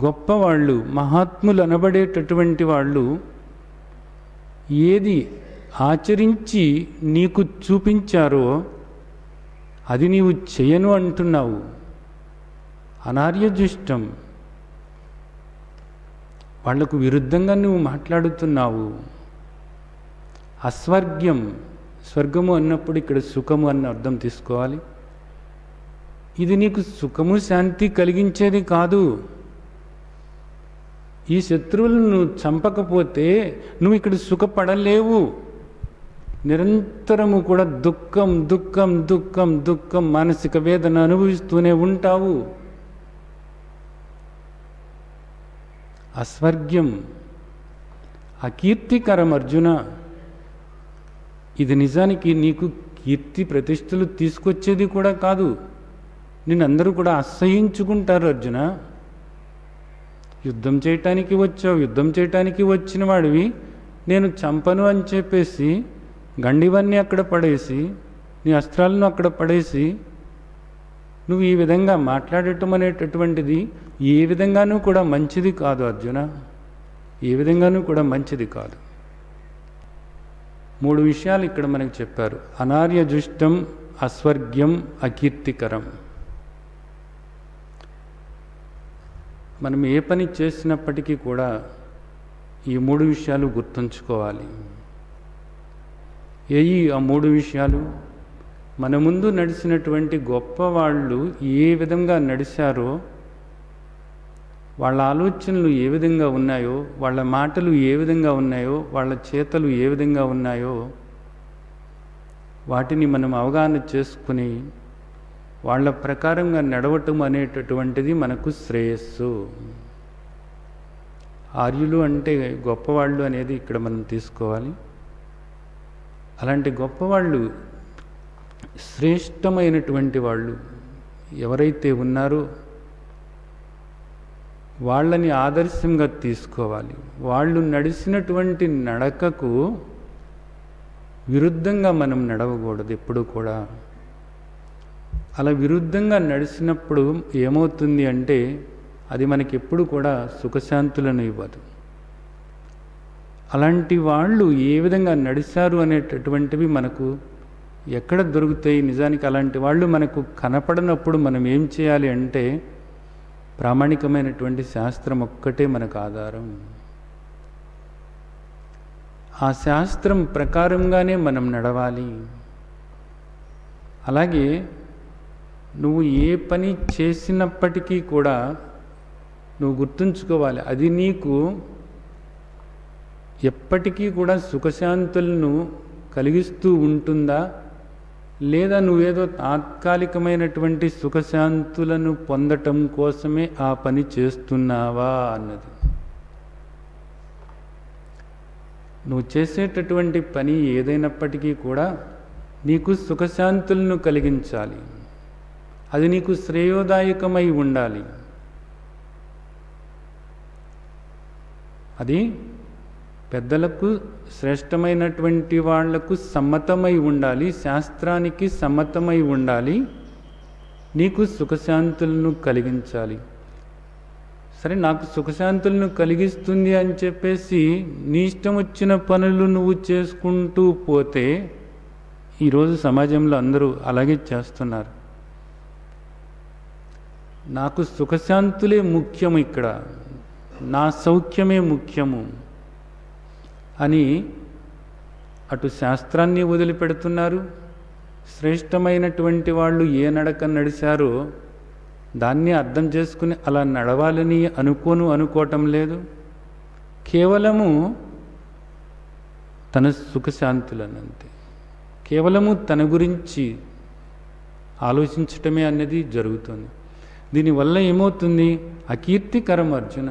గొప్పవాళ్ళు, మహాత్ములు అనబడేటటువంటి వాళ్ళు ఏది ఆచరించి నీకు చూపించారో అది నీవు చేయను అంటున్నావు. అనార్యజుష్టం. వాళ్లకు విరుద్ధంగా నువ్వు మాట్లాడుతున్నావు. అస్వర్గ్యం. స్వర్గము అన్నప్పుడు ఇక్కడ సుఖము అన్న అర్థం తీసుకోవాలి. ఇది నీకు సుఖము శాంతి కలిగించేది కాదు. ఈ శత్రువులను నువ్వు చంపకపోతే నువ్వు ఇక్కడ సుఖపడలేవు. నిరంతరము కూడా దుఃఖం దుఃఖం దుఃఖం దుఃఖం, మానసిక వేదన అనుభవిస్తూనే ఉంటావు. అస్వర్గ్యం, అకీర్తికరం. అర్జున, ఇది నిజానికి నీకు కీర్తి ప్రతిష్టలు తీసుకొచ్చేది కూడా కాదు. నిన్నందరూ కూడా అసహ్యించుకుంటారు. అర్జున, యుద్ధం చేయటానికి వచ్చావు, యుద్ధం చేయటానికి వచ్చిన వాడివి నేను చంపను అని చెప్పేసి గండివన్నీ అక్కడ పడేసి, నీ అస్త్రాలను అక్కడ పడేసి నువ్వు ఈ విధంగా మాట్లాడటం అనేటటువంటిది ఏ విధంగానూ కూడా మంచిది కాదు అర్జున, ఏ విధంగానూ కూడా మంచిది కాదు. 3 విషయాలు ఇక్కడ మనకు చెప్పారు. అనార్యజుష్టం, అస్వర్గ్యం, అకీర్తికరం. మనం ఏ పని చేసినప్పటికీ కూడా ఈ 3 విషయాలు గుర్తుంచుకోవాలి. ఏయి ఆ 3 విషయాలు? మన ముందు నడిచినటువంటి గొప్పవాళ్ళు ఏ విధంగా నడిచారో, వాళ్ళ ఆలోచనలు ఏ విధంగా ఉన్నాయో, వాళ్ళ మాటలు ఏ విధంగా ఉన్నాయో, వాళ్ళ చేతలు ఏ విధంగా ఉన్నాయో, వాటిని మనం అవగాహన చేసుకుని వాళ్ళ ప్రకారంగా నడవటం అనేటటువంటిది మనకు శ్రేయస్సు. ఆర్యులు అంటే గొప్పవాళ్ళు అనేది ఇక్కడ మనం తీసుకోవాలి. అలాంటి గొప్పవాళ్ళు, శ్రేష్టమైనటువంటి వాళ్ళు ఎవరైతే ఉన్నారో వాళ్ళని ఆదర్శంగా తీసుకోవాలి. వాళ్ళు నడిచినటువంటి నడకకు విరుద్ధంగా మనం నడవకూడదు ఎప్పుడు కూడా. అలా విరుద్ధంగా నడిచినప్పుడు ఏమవుతుంది అంటే అది మనకి ఎప్పుడు కూడా సుఖశాంతులను ఇవ్వదు. అలాంటి వాళ్ళు ఏ విధంగా నడిచారు అనేటటువంటివి మనకు ఎక్కడ దొరుకుతాయి? నిజానికి అలాంటి వాళ్ళు మనకు కనపడనప్పుడు మనం ఏం చేయాలి అంటే, ప్రామాణికమైనటువంటి శాస్త్రం ఒక్కటే మనకు ఆధారం. ఆ శాస్త్రం ప్రకారంగానే మనం నడవాలి. అలాగే నువ్వు ఏ పని చేసినప్పటికీ కూడా నువ్వు గుర్తుంచుకోవాలి, అది నీకు ఎప్పటికీ కూడా సుఖశాంతులను కలిగిస్తూ ఉంటుందా, లేదా నువ్వేదో తాత్కాలికమైనటువంటి సుఖశాంతులను పొందటం కోసమే ఆ పని చేస్తున్నావా అన్నది. నువ్వు చేసేటటువంటి పని ఏదైనప్పటికీ కూడా నీకు సుఖశాంతులను కలిగించాలి. అది నీకు శ్రేయోదాయకమై ఉండాలి. అది పెద్దలకు, శ్రేష్టమైనటువంటి వాళ్లకు సమ్మతమై ఉండాలి, శాస్త్రానికి సమ్మతమై ఉండాలి, నీకు సుఖశాంతులను కలిగించాలి. సరే నాకు సుఖశాంతులను కలిగిస్తుంది అని చెప్పేసి నీ ఇష్టం వచ్చిన పనులు నువ్వు చేసుకుంటూ పోతే ఈరోజు సమాజంలో అందరూ అలాగే చేస్తున్నారు. నాకు సుఖశాంతులే ముఖ్యము, ఇక్కడ నా సౌఖ్యమే ముఖ్యము అని అటు శాస్త్రాన్ని వదిలిపెడుతున్నారు. శ్రేష్టమైనటువంటి వాళ్ళు ఏ నడక నడిచారో దాన్ని అర్థం చేసుకుని అలా నడవాలని అనుకోవటం లేదు. కేవలము తన సుఖశాంతులనంతే, కేవలము తన గురించి ఆలోచించటమే అన్నది జరుగుతుంది. దీనివల్ల ఏమవుతుంది? అకీర్తికరం అర్జున,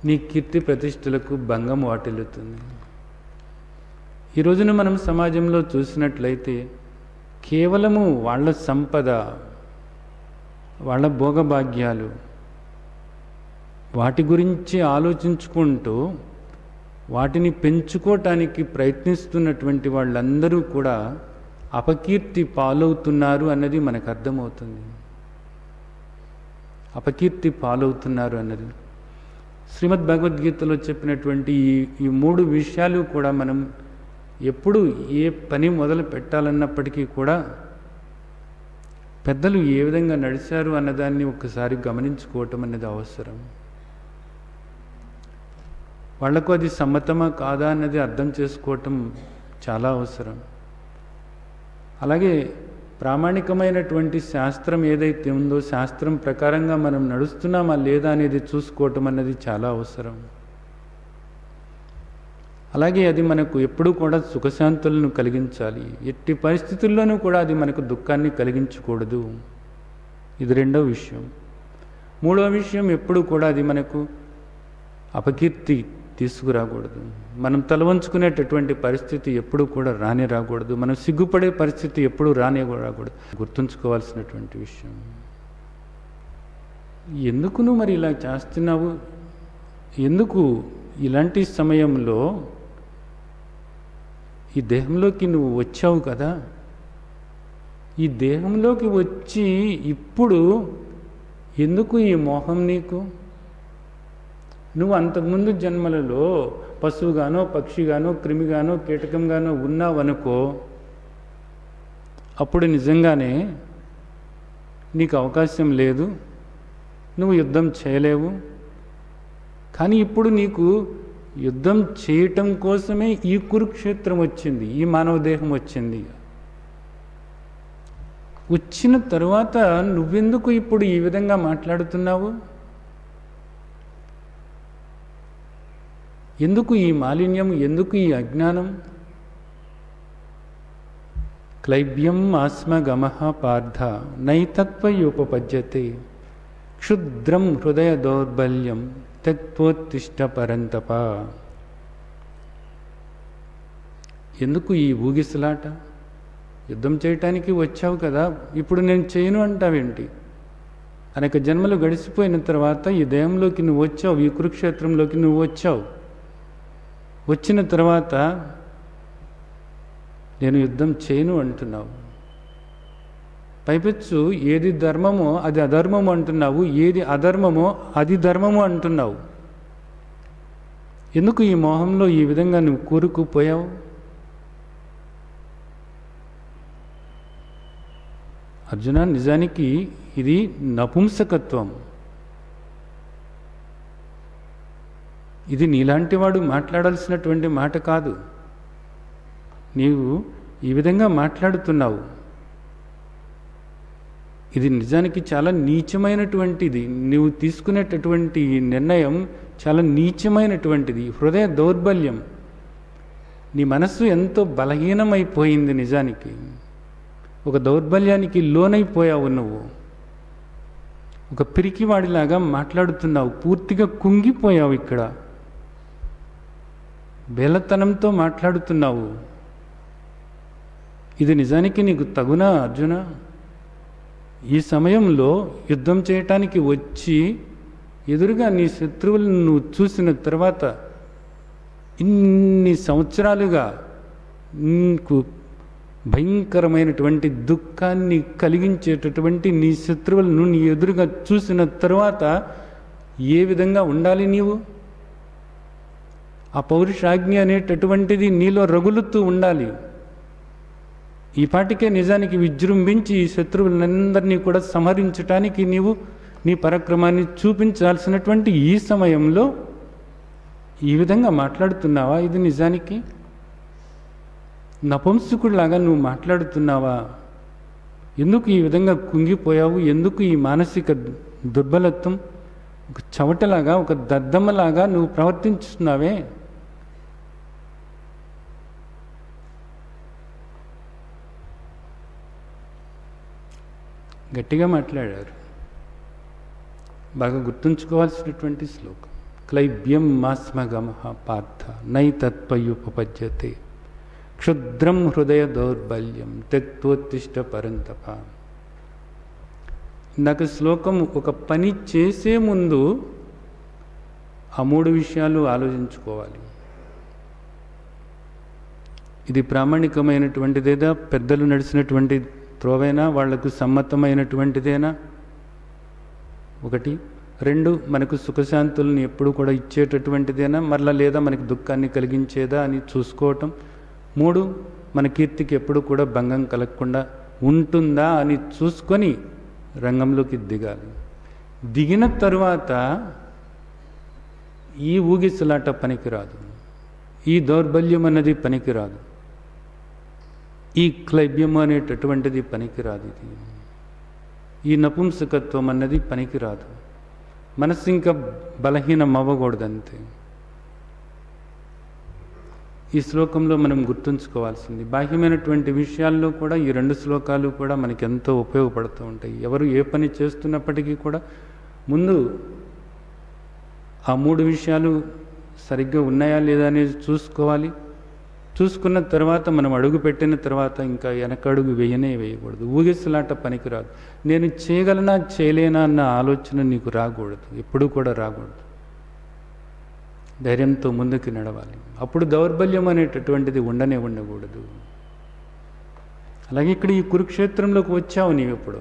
నీ కీర్తి ప్రతిష్టలకు భంగం వాటిల్లుతుంది. ఈ రోజున మనం సమాజంలో చూసినట్లయితే కేవలము వాళ్ళ సంపద, వాళ్ళ భోగభాగ్యాలు, వాటి గురించి ఆలోచించుకుంటూ వాటిని పెంచుకోవటానికి ప్రయత్నిస్తున్నటువంటి వాళ్ళందరూ కూడా అపకీర్తి పాలవుతున్నారు అన్నది మనకు అర్థమవుతుంది. అపకీర్తి పాలవుతున్నారు అన్నది శ్రీమద్ భగవద్గీతలో చెప్పినటువంటి ఈ 3 విషయాలు కూడా మనం ఎప్పుడు ఏ పని మొదలు పెట్టాలన్నప్పటికీ కూడా పెద్దలు ఏ విధంగా నడిచారు అన్నదాన్ని ఒకసారి గమనించుకోవటం అనేది అవసరం. వాళ్లకు అది సమ్మతమా కాదా అన్నది అర్థం చేసుకోవటం చాలా అవసరం. అలాగే ప్రామాణికమైనటువంటి శాస్త్రం ఏదైతే ఉందో శాస్త్రం ప్రకారంగా మనం నడుస్తున్నామా లేదా అనేది చూసుకోవటం అన్నది చాలా అవసరం. అలాగే అది మనకు ఎప్పుడూ కూడా సుఖశాంతులను కలిగించాలి. ఎట్టి పరిస్థితుల్లోనూ కూడా అది మనకు దుఃఖాన్ని కలిగించకూడదు. ఇది 2వ విషయం. 3వ విషయం, ఎప్పుడు కూడా అది మనకు అపకీర్తి తీసుకురాకూడదు. మనం తలవంచుకునేటటువంటి పరిస్థితి ఎప్పుడు కూడా రాకూడదు. మనం సిగ్గుపడే పరిస్థితి ఎప్పుడు రాకూడదు. గుర్తుంచుకోవాల్సినటువంటి విషయం. ఎందుకు నువ్వు మరి ఇలా చేస్తున్నావు? ఎందుకు ఇలాంటి సమయంలో ఈ దేహంలోకి నువ్వు వచ్చావు కదా, ఈ దేహంలోకి వచ్చి ఇప్పుడు ఎందుకు ఈ మోహం నీకు? నువ్వు అంతకుముందు జన్మలలో పశువుగానో పక్షిగానో క్రిమిగానో కీటకంగానో ఉన్నావనుకో, అప్పుడు నిజంగానే నీకు అవకాశం లేదు, నువ్వు యుద్ధం చేయలేవు. కానీ ఇప్పుడు నీకు యుద్ధం చేయటం కోసమే ఈ కురుక్షేత్రం వచ్చింది, ఈ మానవ దేహం వచ్చింది. వచ్చిన తరువాత నువ్వెందుకు ఇప్పుడు ఈ విధంగా మాట్లాడుతున్నావు? ఎందుకు ఈ మాలిన్యం? ఎందుకు ఈ అజ్ఞానం? క్లైబ్యం ఆస్మగమః పార్థ నైతత్వయోపపద్యతే క్షుద్రం హృదయ దౌర్బల్యం త్యక్తోత్తిష్ట పరంతప. ఎందుకు ఈ ఊగిసలాట? యుద్ధం చేయటానికి వచ్చావు కదా, ఇప్పుడు నేను చేయను అంటావేంటి? అనేక జన్మలు గడిచిపోయిన తర్వాత ఈ దేహంలోకి నువ్వు వచ్చావు, ఈ కురుక్షేత్రంలోకి నువ్వు వచ్చావు. వచ్చిన తర్వాత నేను యుద్ధం చేయను అంటున్నావు. పైపెచ్చు ఏది ధర్మమో అది అధర్మము అంటున్నావు, ఏది అధర్మమో అది ధర్మము అంటున్నావు. ఎందుకు ఈ మోహంలో ఈ విధంగా నువ్వు కూరుకుపోయావు? అర్జున, నిజానికి ఇది నపుంసకత్వం. ఇది నీలాంటి వాడు మాట్లాడాల్సినటువంటి మాట కాదు. నీవు ఈ విధంగా మాట్లాడుతున్నావు. ఇది నిజానికి చాలా నీచమైనటువంటిది. నీవు తీసుకునేటటువంటి నిర్ణయం చాలా నీచమైనటువంటిది. హృదయ దౌర్బల్యం. నీ మనస్సు ఎంతో బలహీనమైపోయింది. నిజానికి ఒక దౌర్బల్యానికి లోనైపోయావు. నువ్వు ఒక పిరికివాడిలాగా మాట్లాడుతున్నావు. పూర్తిగా కుంగిపోయావు. ఇక్కడ బేలతనంతో మాట్లాడుతున్నావు. ఇది నిజానికి నీకు తగునా అర్జున? ఈ సమయంలో యుద్ధం చేయటానికి వచ్చి ఎదురుగా నీ శత్రువులను నువ్వు చూసిన తర్వాత ఇన్ని సంవత్సరాలుగా నీకు భయంకరమైనటువంటి దుఃఖాన్ని కలిగించేటటువంటి నీ శత్రువులను నీ ఎదురుగా చూసిన తరువాత ఏ విధంగా ఉండాలి నీవు? ఆ పౌరుషాగ్ని అనేటటువంటిది నీలో రగులుతూ ఉండాలి. ఈ పాటికే నిజానికి విజృంభించి ఈ శత్రువులందరినీ కూడా సంహరించటానికి నీవు నీ పరాక్రమాన్ని చూపించాల్సినటువంటి ఈ సమయంలో ఈ విధంగా మాట్లాడుతున్నావా? ఇది నిజానికి నపుంసకుడిలాగా నువ్వు మాట్లాడుతున్నావా? ఎందుకు ఈ విధంగా కుంగిపోయావు? ఎందుకు ఈ మానసిక దుర్బలత్వం? ఒక చవటలాగా, ఒక దద్దమ్మలాగా నువ్వు ప్రవర్తించుతున్నావే. గట్టిగా మాట్లాడారు. బాగా గుర్తుంచుకోవాల్సినటువంటి శ్లోకం. క్లైబ్యం మాస్మగమః పార్థ నైతత్పయుపపద్యతే క్షుద్రం హృదయ దౌర్బల్యం త్యక్తోత్తిష్ట పరంతప. ఇందాక శ్లోకం ఒక పని చేసే ముందు ఆ 3 విషయాలు ఆలోచించుకోవాలి. ఇది ప్రామాణికమైనటువంటిదేదా? పెద్దలు నడిచినటువంటి త్రోవేనా? వాళ్లకు సమ్మతమైనటువంటిదేనా? 1. 2, మనకు సుఖశాంతులను ఎప్పుడు కూడా ఇచ్చేటటువంటిదేనా? మరలా లేదా మనకి దుఃఖాన్ని కలిగించేదా అని చూసుకోవటం. 3, మన కీర్తికి ఎప్పుడు కూడా భంగం కలగకుండా ఉంటుందా అని చూసుకొని రంగంలోకి దిగాలి. దిగిన తరువాత ఈ ఊగిసలాట పనికిరాదు, ఈ దౌర్బల్యం అన్నది పనికిరాదు, ఈ క్లైబ్యం అనేటటువంటిది పనికిరాదు, ఈ నపుంసకత్వం అన్నది పనికిరాదు. మనసు ఇంకా బలహీనం అవ్వకూడదంతే. ఈ శ్లోకంలో మనం గుర్తుంచుకోవాల్సింది బాహ్యమైనటువంటి విషయాల్లో కూడా ఈ 2 శ్లోకాలు కూడా మనకి ఎంతో ఉపయోగపడుతూ ఉంటాయి. ఎవరు ఏ పని చేస్తున్నప్పటికీ కూడా ముందు ఆ 3 విషయాలు సరిగ్గా ఉన్నాయా లేదా అనేది చూసుకోవాలి. చూసుకున్న తర్వాత మనం అడుగు పెట్టిన తర్వాత ఇంకా వెనకడుగు వేయకూడదు. ఊగిసలాట పనికిరాదు. నేను చేయగలనా చేయలేనా అన్న ఆలోచన నీకు రాకూడదు, ఎప్పుడూ కూడా రాకూడదు. ధైర్యంతో ముందుకు నడవాలి. అప్పుడు దౌర్బల్యం అనేటటువంటిది ఉండకూడదు. అలాగే ఇక్కడ ఈ కురుక్షేత్రంలోకి వచ్చావు నీవు, ఇప్పుడు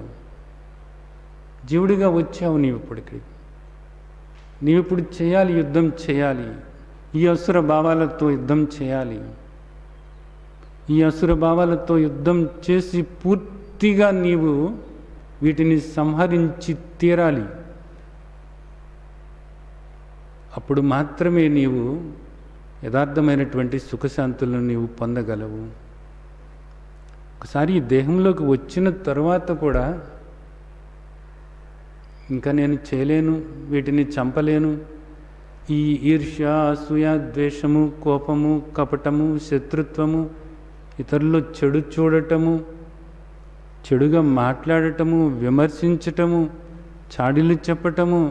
జీవుడిగా వచ్చావు నీవు. ఇప్పుడు ఇక్కడికి నీవిప్పుడు చేయాలి, యుద్ధం చేయాలి. ఈ అసుర భావాలతో యుద్ధం చేయాలి. ఈ అసుర భావాలతో యుద్ధం చేసి పూర్తిగా నీవు వీటిని సంహరించి తీరాలి. అప్పుడు మాత్రమే నీవు యథార్థమైనటువంటి సుఖశాంతులను నీవు పొందగలవు. ఒకసారి ఈ దేహంలోకి వచ్చిన తర్వాత కూడా ఇంకా నేను చేయలేను, వీటిని చంపలేను, ఈ ఈర్ష్య, అసూయ, ద్వేషము, కోపము, కపటము, శత్రుత్వము, ఇతరుల్లో చెడు చూడటము, చెడుగా మాట్లాడటము, విమర్శించటము, చాడీలు చెప్పటము,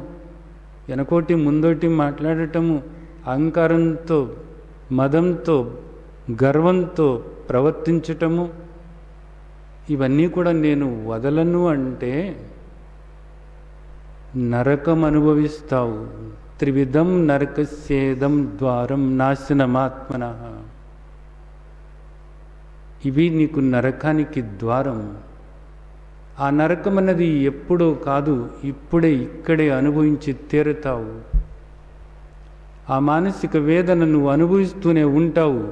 వెనకోటి ముందోటి మాట్లాడటము, అహంకారంతో, మదంతో, గర్వంతో ప్రవర్తించటము, ఇవన్నీ కూడా నేను వదలను అంటే నరకం అనుభవిస్తావు. త్రివిధం నరకస్యేదం ద్వారం నాశనమాత్మనః. ఇవి నీకు నరకానికి ద్వారం. ఆ నరకం అన్నది ఎప్పుడో కాదు, ఇప్పుడే ఇక్కడే అనుభవించి తీరుతావు. ఆ మానసిక వేదన నువ్వు అనుభవిస్తూనే ఉంటావు.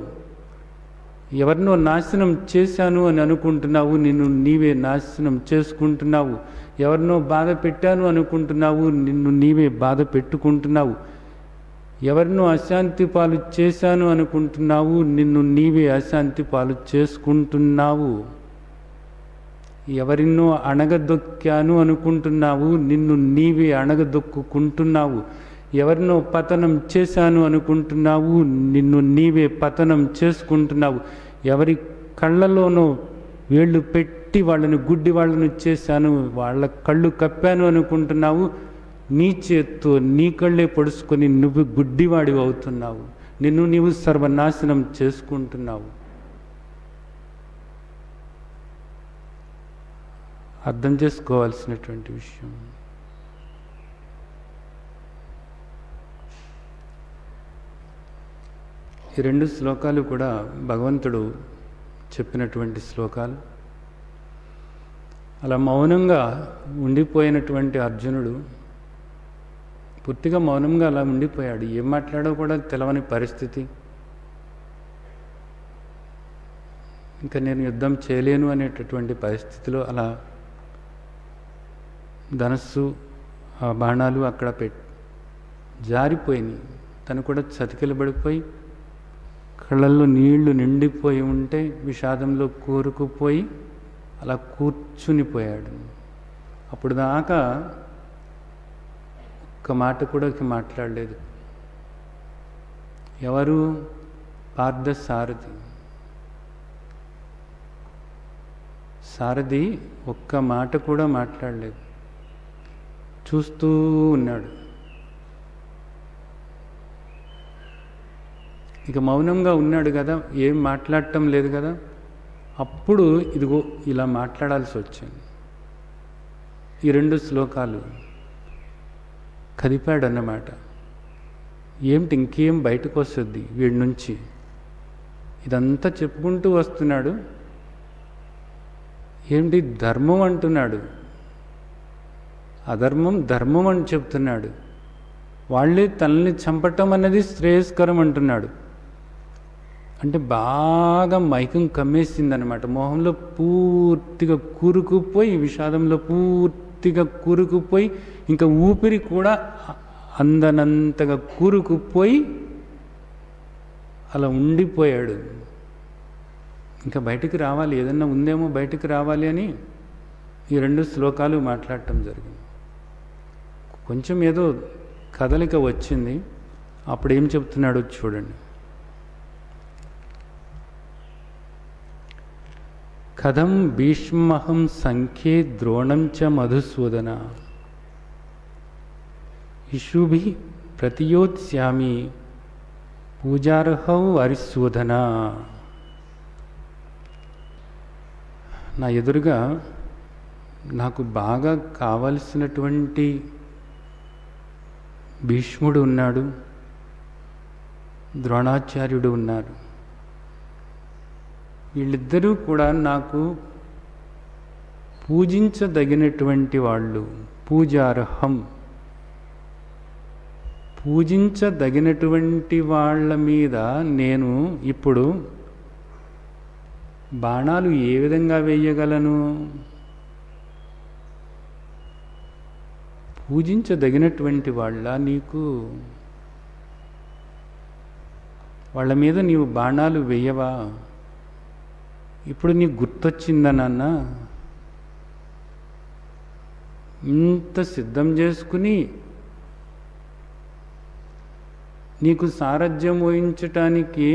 ఎవరినో నాశనం చేశాను అని అనుకుంటున్నావు, నిన్ను నీవే నాశనం చేసుకుంటున్నావు. ఎవరినో బాధ పెట్టాను అనుకుంటున్నావు, నిన్ను నీవే బాధ పెట్టుకుంటున్నావు. ఎవరినో అశాంతి పాలు చేశాను అనుకుంటున్నావు, నిన్ను నీవే అశాంతి పాలు చేసుకుంటున్నావు. ఎవరినో అణగదొక్కాను అనుకుంటున్నావు, నిన్ను నీవే అణగదొక్కుంటున్నావు. ఎవరినో పతనం చేశాను అనుకుంటున్నావు, నిన్ను నీవే పతనం చేసుకుంటున్నావు. ఎవరి కళ్ళలోనో వేళ్ళు పెట్టి వాళ్ళని గుడ్డి వాళ్ళను చేశాను, వాళ్ళ కళ్ళు కప్పాను అనుకుంటున్నావు. నీ చేత్తో నీ కళ్ళే పొడుచుకొని నువ్వు గుడ్డివాడివి అవుతున్నావు. నిన్ను నీవు సర్వనాశనం చేసుకుంటున్నావు. అర్థం చేసుకోవాల్సినటువంటి విషయం. ఈ 2 శ్లోకాలు కూడా భగవంతుడు చెప్పినటువంటి శ్లోకాలు. అలా మౌనంగా ఉండిపోయినటువంటి అర్జునుడు పూర్తిగా మౌనంగా అలా ఉండిపోయాడు. ఏం మాట్లాడో కూడా తెలవని పరిస్థితి. ఇంకా నేను యుద్ధం చేయలేను అనేటటువంటి పరిస్థితిలో అలా ధనస్సు ఆ బాణాలు అక్కడ జారిపోయినాయి. తను కూడా చతికిలబడిపోయి కళ్ళల్లో నీళ్లు నిండిపోయి ఉంటే విషాదంలో కూరుకుపోయి అలా కూర్చునిపోయాడు. అప్పుడు దాకా ఒక్క మాట కూడా మాట్లాడలేదు. ఎవరు? పార్థసారథి. సారథి ఒక్క మాట కూడా మాట్లాడలేదు, చూస్తూ ఉన్నాడు. ఇక మౌనంగా ఉన్నాడు కదా, ఏం మాట్లాడటం లేదు కదా. అప్పుడు ఇదిగో ఇలా మాట్లాడాల్సి వచ్చింది. ఈ 2 శ్లోకాలు కదిపాడన్నమాట. ఏమిటి ఇంకేం బయటకు వస్తుంది వీడి నుంచి? ఇదంతా చెప్పుకుంటూ వస్తున్నాడు. ఏమిటి ధర్మం అంటున్నాడు, అధర్మం ధర్మం అని చెప్తున్నాడు. వాళ్ళే తనని చంపటం అనేది శ్రేయస్కరం అంటున్నాడు. అంటే బాగా మైకం కమ్మేసిందనమాట. మోహంలో పూర్తిగా కూరుకుపోయి, విషాదంలో పూర్తిగా కూరుకుపోయి, ఇంకా ఊపిరి కూడా అందనంతగా కూరుకుపోయి అలా ఉండిపోయాడు. ఇంకా బయటికి రావాలి, ఏదన్నా ఉందేమో బయటికి రావాలి అని ఈ 2 శ్లోకాలు మాట్లాడటం జరిగింది. కొంచెం ఏదో కదలిక వచ్చింది. అప్పుడు ఏం చెప్తున్నాడో చూడండి. కథం భీష్మహం సంఖ్యే ద్రోణం చ మధుసూదన ఇషుభి ప్రతియోత్స్యామి పూజార్హౌ హరిశూదన. నా ఎదురుగా నాకు బాగా కావలసినటువంటి భీష్ముడు ఉన్నాడు, ద్రోణాచార్యుడు ఉన్నారు. వీళ్ళిద్దరూ కూడా నాకు పూజించదగినటువంటి వాళ్ళు. పూజార్హం, పూజించదగినటువంటి వాళ్ళ మీద నేను ఇప్పుడు బాణాలు ఏ విధంగా వేయగలను? పూజించదగినటువంటి వాళ్ళ నీకు, వాళ్ళ మీద నీవు బాణాలు వేయవా? ఇప్పుడు నీకు గుర్తొచ్చిందా నాన్న? ఇంత సిద్ధం చేసుకుని నీకు సారథ్యం వహించటానికి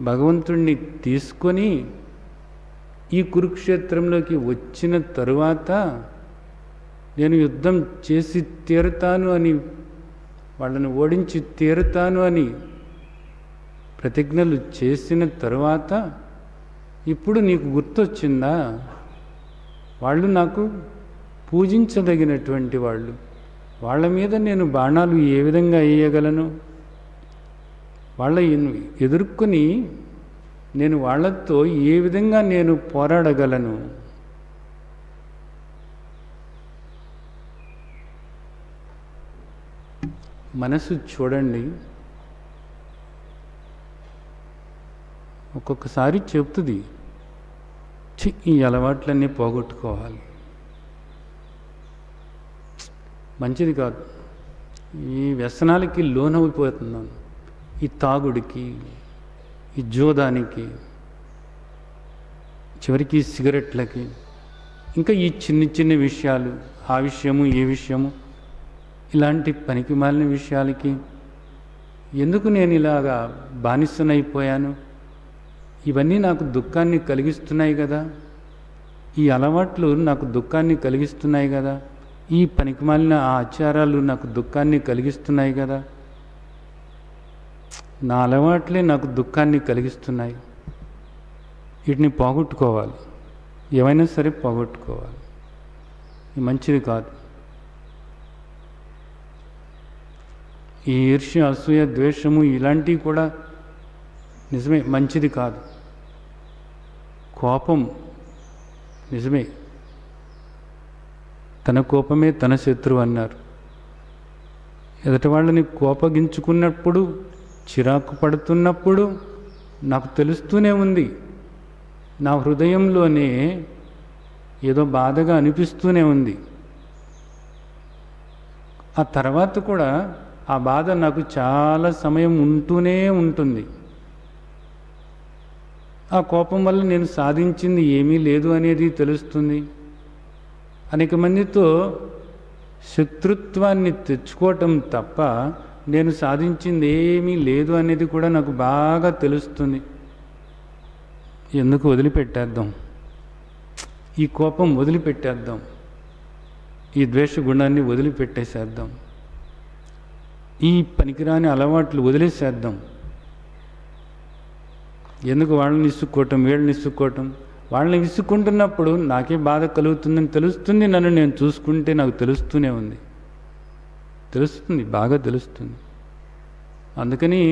భగవంతుణ్ణి తీసుకొని ఈ కురుక్షేత్రంలోకి వచ్చిన తరువాత నేను యుద్ధం చేసి తీరుతాను అని, వాళ్ళని ఓడించి తీరుతాను అని ప్రతిజ్ఞలు చేసిన తరువాత ఇప్పుడు నీకు గుర్తొచ్చిందా? వాళ్ళు నాకు పూజించదగినటువంటి వాళ్ళు. వాళ్ళ మీద నేను బాణాలు ఏ విధంగా వేయగలను? వాళ్ళ ఎదుర్కొని నేను వాళ్ళతో ఏ విధంగా నేను పోరాడగలను? మనసు చూడండి, ఒక్కొక్కసారి చెప్తుంది ఈ అలవాట్లన్నీ పోగొట్టుకోవాలి, మంచిది కాదు, ఈ వ్యసనాలకి లోనైపోతున్నాను, ఈ తాగుడికి, ఈ జోదానికి, చివరికి సిగరెట్లకి, ఇంకా ఈ చిన్న చిన్న విషయాలు, ఆ విషయము ఈ విషయము, ఇలాంటి పనికి మాలిన విషయాలకి ఎందుకు నేను ఇలాగా బానిసనైపోయాను? ఇవన్నీ నాకు దుఃఖాన్ని కలిగిస్తున్నాయి కదా, ఈ అలవాట్లు నాకు దుఃఖాన్ని కలిగిస్తున్నాయి కదా, ఈ పనికిమాలిన ఆచారాలు నాకు దుఃఖాన్ని కలిగిస్తున్నాయి కదా, నా అలవాట్లే నాకు దుఃఖాన్ని కలిగిస్తున్నాయి. వీటిని పోగొట్టుకోవాలి, ఏమైనా సరే పోగొట్టుకోవాలి. ఇది మంచిది కాదు. ఈ ఈర్ష్య, అసూయ, ద్వేషము ఇలాంటివి కూడా నిజమే మంచిది కాదు. కోపం నిజమే, తన కోపమే తన శత్రువు అన్నారు. ఎదుటి వాళ్ళని కోపగించుకున్నప్పుడు, చిరాకు పడుతున్నప్పుడు నాకు తెలుస్తూనే ఉంది, నా హృదయంలోనే ఏదో బాధగా అనిపిస్తూనే ఉంది. ఆ తర్వాత కూడా ఆ బాధ నాకు చాలా సమయం ఉంటూనే ఉంటుంది. ఆ కోపం వల్ల నేను సాధించింది ఏమీ లేదు అనేది తెలుస్తుంది. అనేక మందితో శత్రుత్వాన్ని తెచ్చుకోవటం తప్ప నేను సాధించింది ఏమీ లేదు అనేది కూడా నాకు బాగా తెలుస్తుంది. ఎందుకు వదిలిపెట్టేద్దాం, ఈ కోపం వదిలిపెట్టేద్దాం, ఈ ద్వేష గుణాన్ని వదిలిపెట్టేసేద్దాం, ఈ పనికిరాని అలవాట్లు వదిలేసేద్దాం. ఎందుకు వాళ్ళని ఇసుక్కోవటం, వీళ్ళని ఇసుక్కోవటం? వాళ్ళని విసుక్కుంటున్నప్పుడు నాకే బాధ కలుగుతుందని తెలుస్తుంది. నన్ను నేను చూసుకుంటే నాకు తెలుస్తూనే ఉంది, తెలుస్తుంది, బాగా తెలుస్తుంది. అందుకని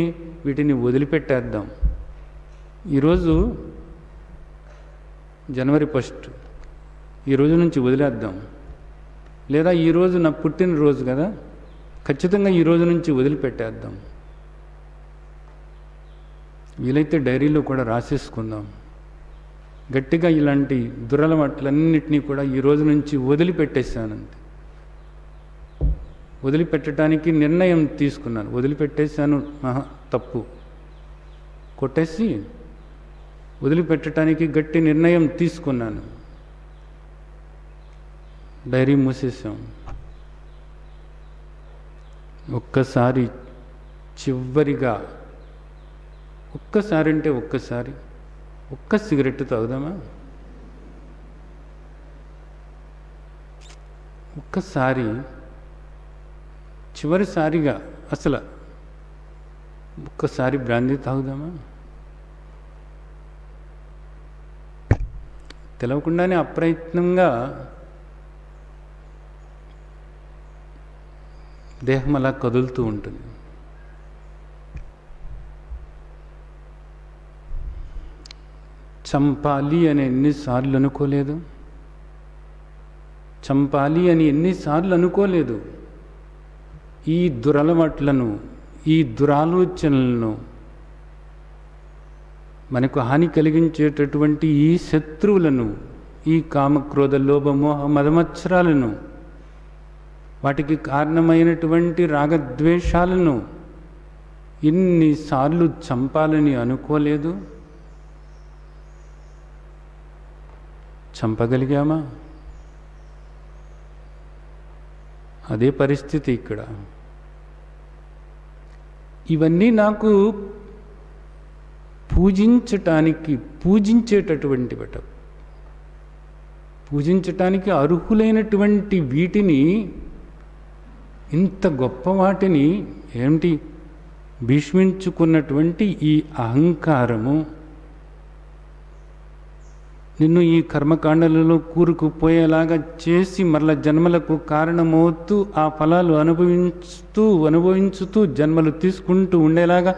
వీటిని వదిలిపెట్టేద్దాం. ఈరోజు జనవరి 1, ఈరోజు నుంచి వదిలేద్దాం. లేదా ఈరోజు నా పుట్టినరోజు కదా, ఖచ్చితంగా ఈరోజు నుంచి వదిలిపెట్టేద్దాం. వీలైతే డైరీలో కూడా రాసేసుకుందాం. గట్టిగా ఇలాంటి దురలవాట్లన్నింటినీ కూడా ఈ రోజు నుంచి వదిలిపెట్టేశానంతే. వదిలిపెట్టడానికి నిర్ణయం తీసుకున్నాను. వదిలిపెట్టేశాను, తప్పు కొట్టేసి వదిలిపెట్టడానికి గట్టి నిర్ణయం తీసుకున్నాను. డైరీ మూసేసాం. ఒక్కసారి చివరిగా, ఒక్కసారి అంటే ఒక్కసారి ఒక్క సిగరెట్ తాగుదామా? ఒక్కసారి చివరిసారిగా అసలు ఒక్కసారి బ్రాందీ తాగుదామా? తెలవకుండానే అప్రయత్నంగా దేహం అలా కదులుతూ ఉంటుంది. చంపాలి అని ఎన్నిసార్లు అనుకోలేదు, చంపాలి అని ఎన్నిసార్లు అనుకోలేదు. ఈ దురలవాట్లను, ఈ దురాలోచనలను, మనకు హాని కలిగించేటటువంటి ఈ శత్రువులను, ఈ కామక్రోధ లోభ మోహ మదమత్సరాలను, వాటికి కారణమైనటువంటి రాగద్వేషాలను ఎన్నిసార్లు చంపాలని అనుకోలేదు. చంపగలిగామా? అదే పరిస్థితి ఇక్కడ. ఇవన్నీ నాకు పూజించటానికి అర్హులైనటువంటి వీటిని, ఇంత గొప్ప వాటిని ఏమిటి భీష్మించుకున్నటువంటి ఈ అహంకారము నిన్ను ఈ కర్మకాండలలో కూరుకుపోయేలాగా చేసి మరల జన్మలకు కారణమవుతూ ఆ ఫలాలు అనుభవించుతూ జన్మలు తీసుకుంటూ ఉండేలాగా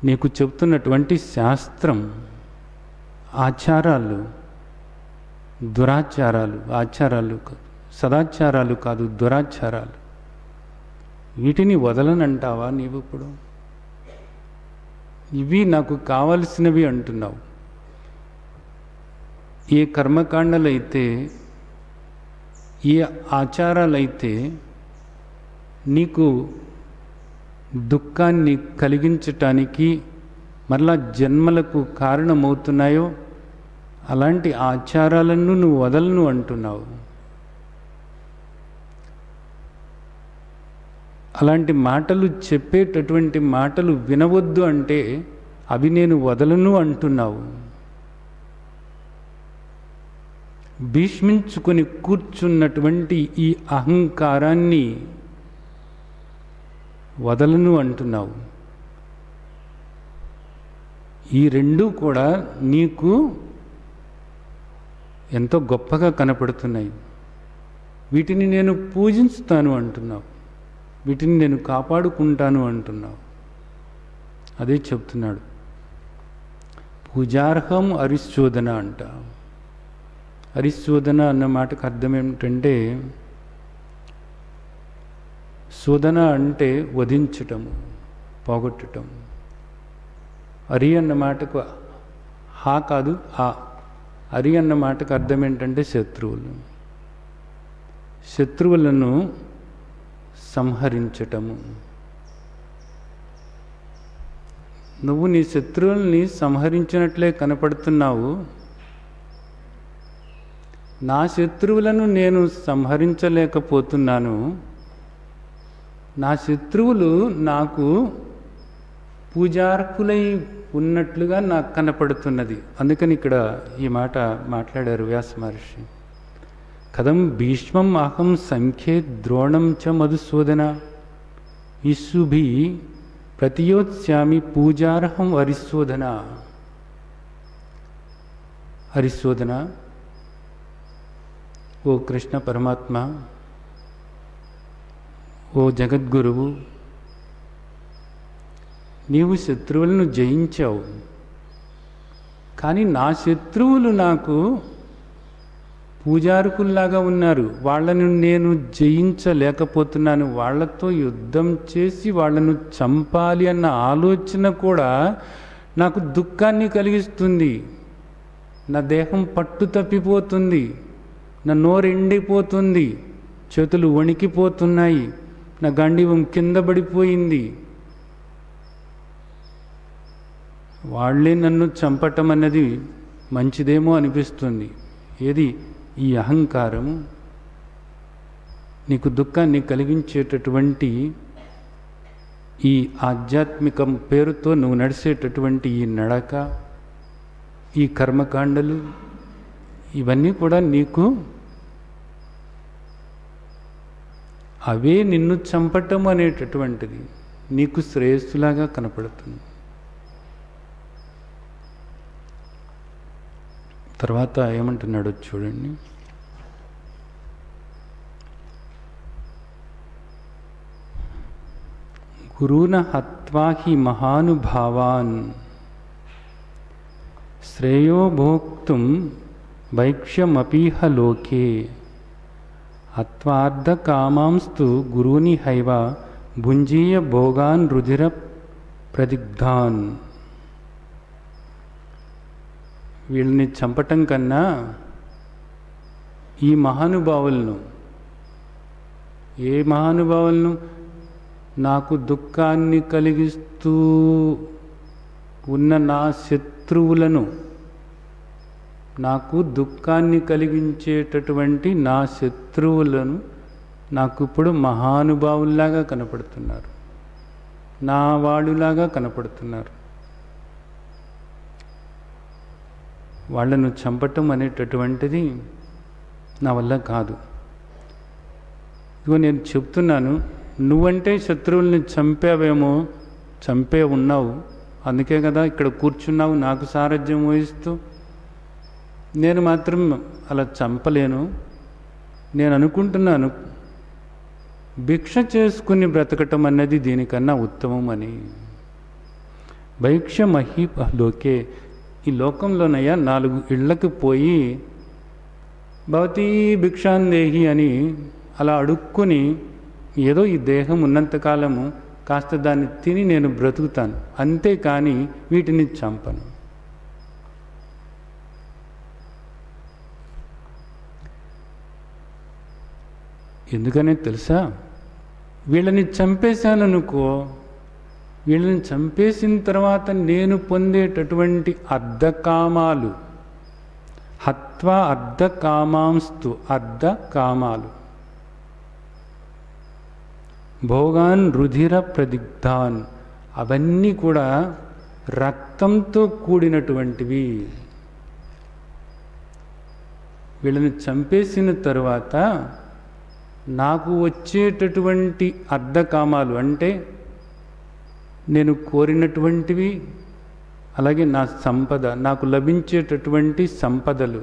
నీకు చెప్తున్నటువంటి శాస్త్రం, ఆచారాలు, దురాచారాలు, ఆచారాలు సదాచారాలు కాదు, దురాచారాలు. వీటిని వదలనంటావా నీవు? ఇప్పుడు ఇవి నాకు కావలసినవి అంటున్నావు. ఏ కర్మకాండలైతే, ఏ ఆచారాలైతే నీకు దుఃఖాన్ని కలిగించటానికి మరలా జన్మలకు కారణమవుతున్నాయో అలాంటి ఆచారాలను నువ్వు వదలను అంటున్నావు. అలాంటి మాటలు చెప్పేటటువంటి మాటలు వినవద్దు అంటే అవి నేను వదలను అంటున్నావు. భీష్మించుకొని కూర్చున్నటువంటి ఈ అహంకారాన్ని వదలను అంటున్నావు. ఈ రెండూ కూడా నీకు ఎంతో గొప్పగా కనపడుతున్నాయి. వీటిని నేను పూజిస్తాను అంటున్నావు, వీటిని నేను కాపాడుకుంటాను అంటున్నావు. అదే చెప్తున్నాడు. పూజార్హం హరిశోధన అంట. హరిశోధన అన్న మాటకు అర్థం ఏమిటంటే, శోధన అంటే వధించటము, పోగొట్టటం. హరి అన్న మాటకు హా కాదు ఆ. హరి అన్న మాటకు అర్థం ఏంటంటే శత్రువులు. శత్రువులను సంహరించటము. నువ్వు నీ శత్రువుల్ని సంహరించినట్లే కనపడుతున్నావు. నా శత్రువులను నేను సంహరించలేకపోతున్నాను. నా శత్రువులు నాకు పూజార్హులై ఉన్నట్లుగా నాకు కనపడుతున్నది. అందుకని ఇక్కడ ఈ మాట మాట్లాడారు వ్యాస మహర్షి. కథం భీష్మం అహం సంఖ్యే ద్రోణం చ మధుసూదన ఇష్యుభి ప్రతియోత్స్యామి పూజార్హం హరిశోధన. హరిశోధన, ఓ కృష్ణ పరమాత్మ, ఓ జగద్గురువు, నీవు శత్రువులను జయించావు. కానీ నా శత్రువులు నాకు పూజారుకుల్లాగా ఉన్నారు. వాళ్ళను నేను జయించలేకపోతున్నాను. వాళ్ళతో యుద్ధం చేసి వాళ్ళను చంపాలి అన్న ఆలోచన కూడా నాకు దుఃఖాన్ని కలిగిస్తుంది. నా దేహం పట్టు తప్పిపోతుంది, నా నోరు ఎండిపోతుంది, చేతులు వణికిపోతున్నాయి, నా గండివం కింద పడిపోయింది. వాళ్ళే నన్ను చంపటం అన్నది మంచిదేమో అనిపిస్తుంది. ఏది ఈ అహంకారము, నీకు దుఃఖాన్ని కలిగించేటటువంటి ఈ ఆధ్యాత్మికం పేరుతో నువ్వు నడిచేటటువంటి ఈ నడక, ఈ కర్మకాండలు, ఇవన్నీ కూడా నీకు అవే నిన్ను చంపటం అనేటటువంటిది నీకు శ్రేయస్సులాగా కనపడుతుంది. తర్వాత ఏమంటున్నాడో చూడండి. గురున హత్వా హి మహానుభావాన్ శ్రేయో భోక్తుం భైక్ష్యమపీహ లోకే హత్వార్థ కామాంస్తు గురూని హైవ భుంజీయ భోగాన్ రుధిర ప్రదిగ్ధాన్. వీళ్ళని చంపటం కన్నా ఈ మహానుభావులను, ఏ మహానుభావులను, నాకు దుఃఖాన్ని కలిగిస్తూ ఉన్న నా శత్రువులను, నాకు దుఃఖాన్ని కలిగించేటటువంటి నా శత్రువులను నాకు ఇప్పుడు మహానుభావుల్లాగా కనపడుతున్నారు, నా వాళ్ళులాగా కనపడుతున్నారు. వాళ్ళను చంపటం అనేటటువంటిది నా వల్ల కాదు. ఇదిగో నేను చెప్తున్నాను, నువ్వంటే శత్రువుల్ని చంపావేమో, చంపే ఉన్నావు, అందుకే కదా ఇక్కడ కూర్చున్నావు నాకు సారథ్యం వహిస్తూ. నేను మాత్రం అలా చంపలేను. నేను అనుకుంటున్నాను భిక్ష చేసుకుని బ్రతకటం అన్నది దీనికన్నా ఉత్తమం అని. భైక్ష మహీప లోకే, ఈ లోకంలోనయ్యా 4 ఇళ్లకు పోయి భవతీ భిక్షాందేహి అని అలా అడుక్కుని, ఏదో ఈ దేహం ఉన్నంతకాలము కాస్త దాన్ని తిని నేను బ్రతుకుతాను, అంతేకాని వీటిని చంపను. ఎందుకనే తెలుసా? వీళ్ళని చంపేశాననుకో, వీళ్ళని చంపేసిన తర్వాత నేను పొందేటటువంటి అర్ధకామాలు, హత్వా అర్ధకామాంస్తు, అర్ధకామాలు, భోగాన్ రుధిర ప్రదిగ్ధాన్, అవన్నీ కూడా రక్తంతో కూడినటువంటివి. వీళ్ళని చంపేసిన తరువాత నాకు వచ్చేటటువంటి అర్ధకామాలు అంటే నేను కోరినటువంటివి, అలాగే నా సంపద, నాకు లభించేటటువంటి సంపదలు,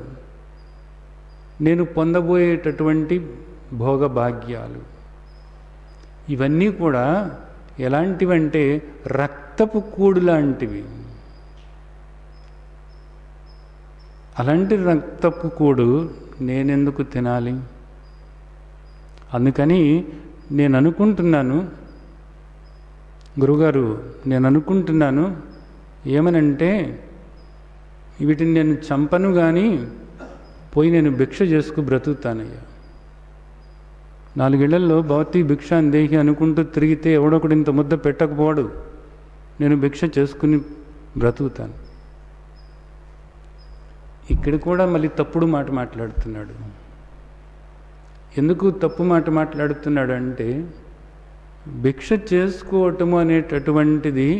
నేను పొందబోయేటటువంటి భోగభాగ్యాలు, ఇవన్నీ కూడా ఎలాంటివంటే రక్తపు కూడు లాంటివి. అలాంటి రక్తపు కూడు నేనెందుకు తినాలి? అందుకని నేను అనుకుంటున్నాను గురుగారు, నేను అనుకుంటున్నాను ఏమనంటే, వీటిని నేను చంపను కానీ పోయి నేను భిక్ష చేసుకు బ్రతుకుతానయ్యా. 4 ఏళ్లలో భవతి భిక్ష అందేహి అనుకుంటూ తిరిగితే ఎవడొకడు ఇంత ముద్ద పెట్టకపోడు. నేను భిక్ష చేసుకుని బ్రతుకుతాను. ఇక్కడ కూడా మళ్ళీ తప్పుడు మాట మాట్లాడుతున్నాడు. ఎందుకు తప్పు మాట మాట్లాడుతున్నాడు అంటే, భిక్ష చేసుకోవటము అనేటటువంటిది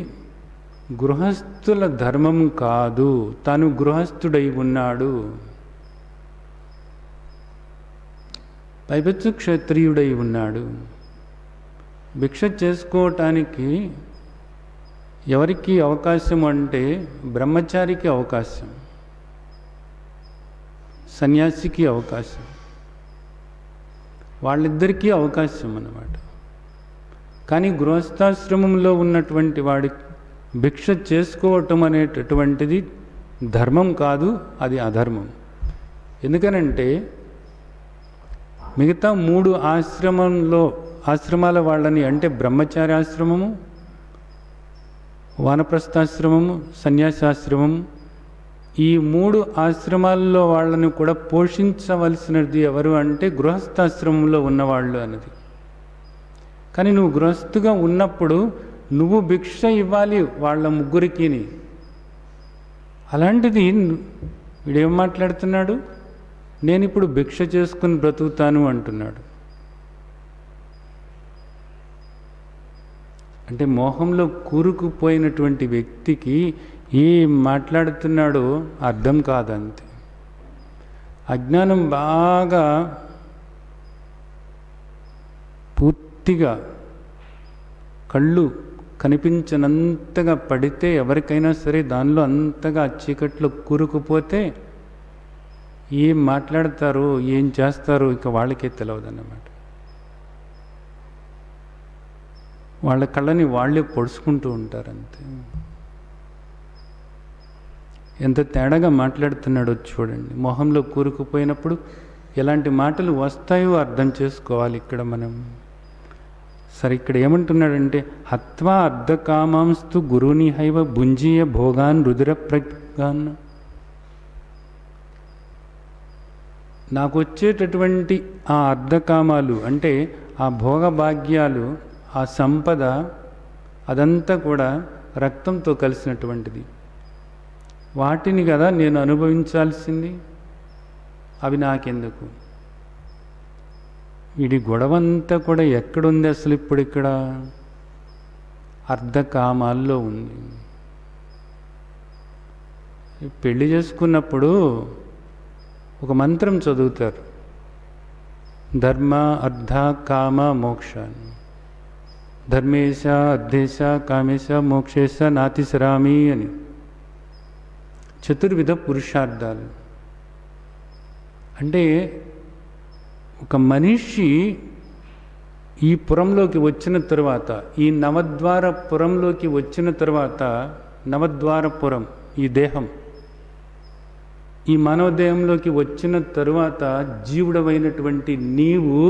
గృహస్థుల ధర్మం కాదు. తాను గృహస్థుడై ఉన్నాడు, పైపెచ్చు క్షత్రియుడై ఉన్నాడు. భిక్ష చేసుకోవటానికి ఎవరికి అవకాశం అంటే బ్రహ్మచారికి అవకాశం, సన్యాసికి అవకాశం, వాళ్ళిద్దరికీ అవకాశం అన్నమాట. కానీ గృహస్థాశ్రమంలో ఉన్నటువంటి వాడికి భిక్ష చేసుకోవటం అనేటటువంటిది ధర్మం కాదు, అది అధర్మం. ఎందుకనంటే మిగతా 3 ఆశ్రమాల వాళ్ళని, అంటే బ్రహ్మచార్యాశ్రమము, వానప్రస్థాశ్రమము, సన్యాసాశ్రమము, ఈ 3 ఆశ్రమాల్లో వాళ్ళని కూడా పోషించవలసినది ఎవరు అంటే గృహస్థాశ్రమంలో ఉన్నవాళ్ళు అన్నది. కానీ నువ్వు గృహస్థుగా ఉన్నప్పుడు నువ్వు భిక్ష ఇవ్వాలి వాళ్ళ ముగ్గురికి. అలాంటిది వీడేం మాట్లాడుతున్నాడు? నేను ఇప్పుడు భిక్ష చేసుకుని బ్రతుకుతాను అంటున్నాడు. అంటే మోహంలో కూరుకుపోయినటువంటి వ్యక్తికి ఏం మాట్లాడుతున్నాడో అర్థం కాదంతే. అజ్ఞానం బాగా పూర్తిగా కళ్ళు కనిపించనంతగా పడితే, ఎవరికైనా సరే దానిలో అంతగా చీకట్లో కూరుకుపోతే ఏం మాట్లాడతారో ఏం చేస్తారో ఇక వాళ్ళకే తెలియదన్నమాట. వాళ్ళ కళ్ళని వాళ్ళే పొడుచుకుంటూ ఉంటారు అంతే. ఎంత తేడాగా మాట్లాడుతున్నాడో చూడండి. మొహంలో కూరుకుపోయినప్పుడు ఎలాంటి మాటలు వస్తాయో అర్థం చేసుకోవాలి ఇక్కడ మనం. సరే, ఇక్కడ ఏమంటున్నాడంటే, హత్వా అర్ధకామాంస్తు గురుని హైవ భుంజీయ భోగాన్ రుద్ర ప్రజ్ఞాన్. నాకు వచ్చేటటువంటి ఆ అర్ధకామాలు అంటే ఆ భోగభాగ్యాలు, ఆ సంపద, అదంతా కూడా రక్తంతో కలిసినటువంటిది. వాటిని కదా నేను అనుభవించాల్సింది, అవి నాకెందుకు? వీడి గొడవంతా కూడా ఎక్కడుంది అసలు? ఇప్పుడు ఇక్కడ అర్ధకామాల్లో ఉంది. పెళ్లి చేసుకున్నప్పుడు ఒక మంత్రం చదువుతారు, ధర్మ అర్ధ కామ మోక్ష. ధర్మేశ అర్ధేశ కామేశ మోక్షేశ నాతిసరామి అని 4 పురుషార్థాలు. అంటే ఒక మనిషి ఈ పురంలోకి వచ్చిన తర్వాత, ఈ నవద్వార పురంలోకి వచ్చిన తర్వాత, నవద్వారపురం ఈ దేహం, ఈ మానవ దేహంలోకి వచ్చిన తరువాత జీవుడమైనటువంటి నీవు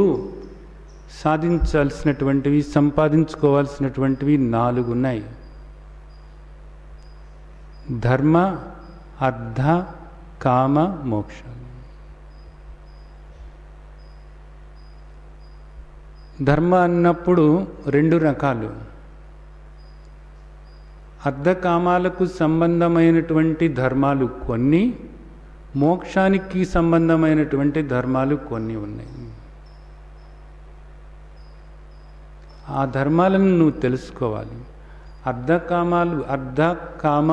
సాధించాల్సినటువంటివి, సంపాదించుకోవాల్సినటువంటివి 4 ఉన్నాయి. ధర్మ అర్ధ కామ మోక్ష. ధర్మ అన్నప్పుడు 2 రకాలు. అర్ధకామాలకు సంబంధమైనటువంటి ధర్మాలు కొన్ని, మోక్షానికి సంబంధమైనటువంటి ధర్మాలు కొన్ని ఉన్నాయి. ఆ ధర్మాలను నువ్వు తెలుసుకోవాలి. అర్ధకామాలు, అర్ధకామ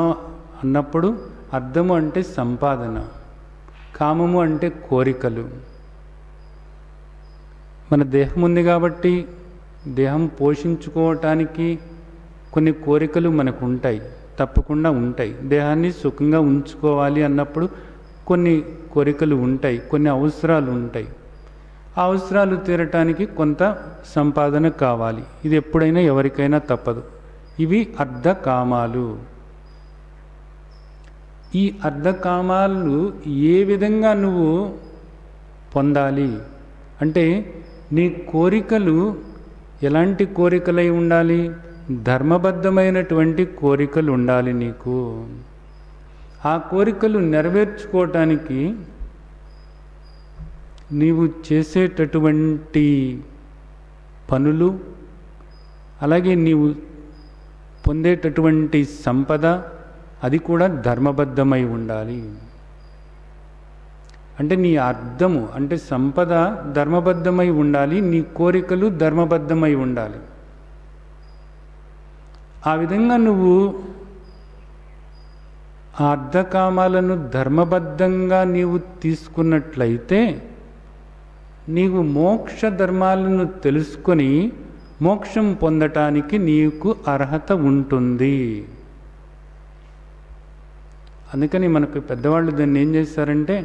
అన్నప్పుడు అర్ధము అంటే సంపాదన, కామము అంటే కోరికలు. మన దేహం ఉంది కాబట్టి దేహం పోషించుకోవటానికి కొన్ని కోరికలు మనకు ఉంటాయి, తప్పకుండా ఉంటాయి. దేహాన్ని సుఖంగా ఉంచుకోవాలి అన్నప్పుడు కొన్ని కోరికలు ఉంటాయి, కొన్ని అవసరాలు ఉంటాయి. ఆ అవసరాలు తీరటానికి కొంత సంపాదన కావాలి. ఇది ఎప్పుడైనా ఎవరికైనా తప్పదు. ఇవి అర్ధకామాలు. ఈ అర్ధకామాలు ఏ విధంగా నువ్వు పొందాలి అంటే నీ కోరికలు ఎలాంటి కోరికలై ఉండాలి? ధర్మబద్ధమైనటువంటి కోరికలు ఉండాలి నీకు. ఆ కోరికలు నెరవేర్చుకోవటానికి నీవు చేసేటటువంటి పనులు, అలాగే నీవు పొందేటటువంటి సంపద అది కూడా ధర్మబద్ధమై ఉండాలి. అంటే నీ అర్థము అంటే సంపద ధర్మబద్ధమై ఉండాలి, నీ కోరికలు ధర్మబద్ధమై ఉండాలి. ఆ విధంగా నువ్వు ఆ అర్ధకామాలను ధర్మబద్ధంగా నీవు తీసుకున్నట్లయితే నీవు మోక్ష ధర్మాలను తెలుసుకొని మోక్షం పొందటానికి నీకు అర్హత ఉంటుంది. అందుకని మనకు పెద్దవాళ్ళు దాన్ని ఏం చేశారంటే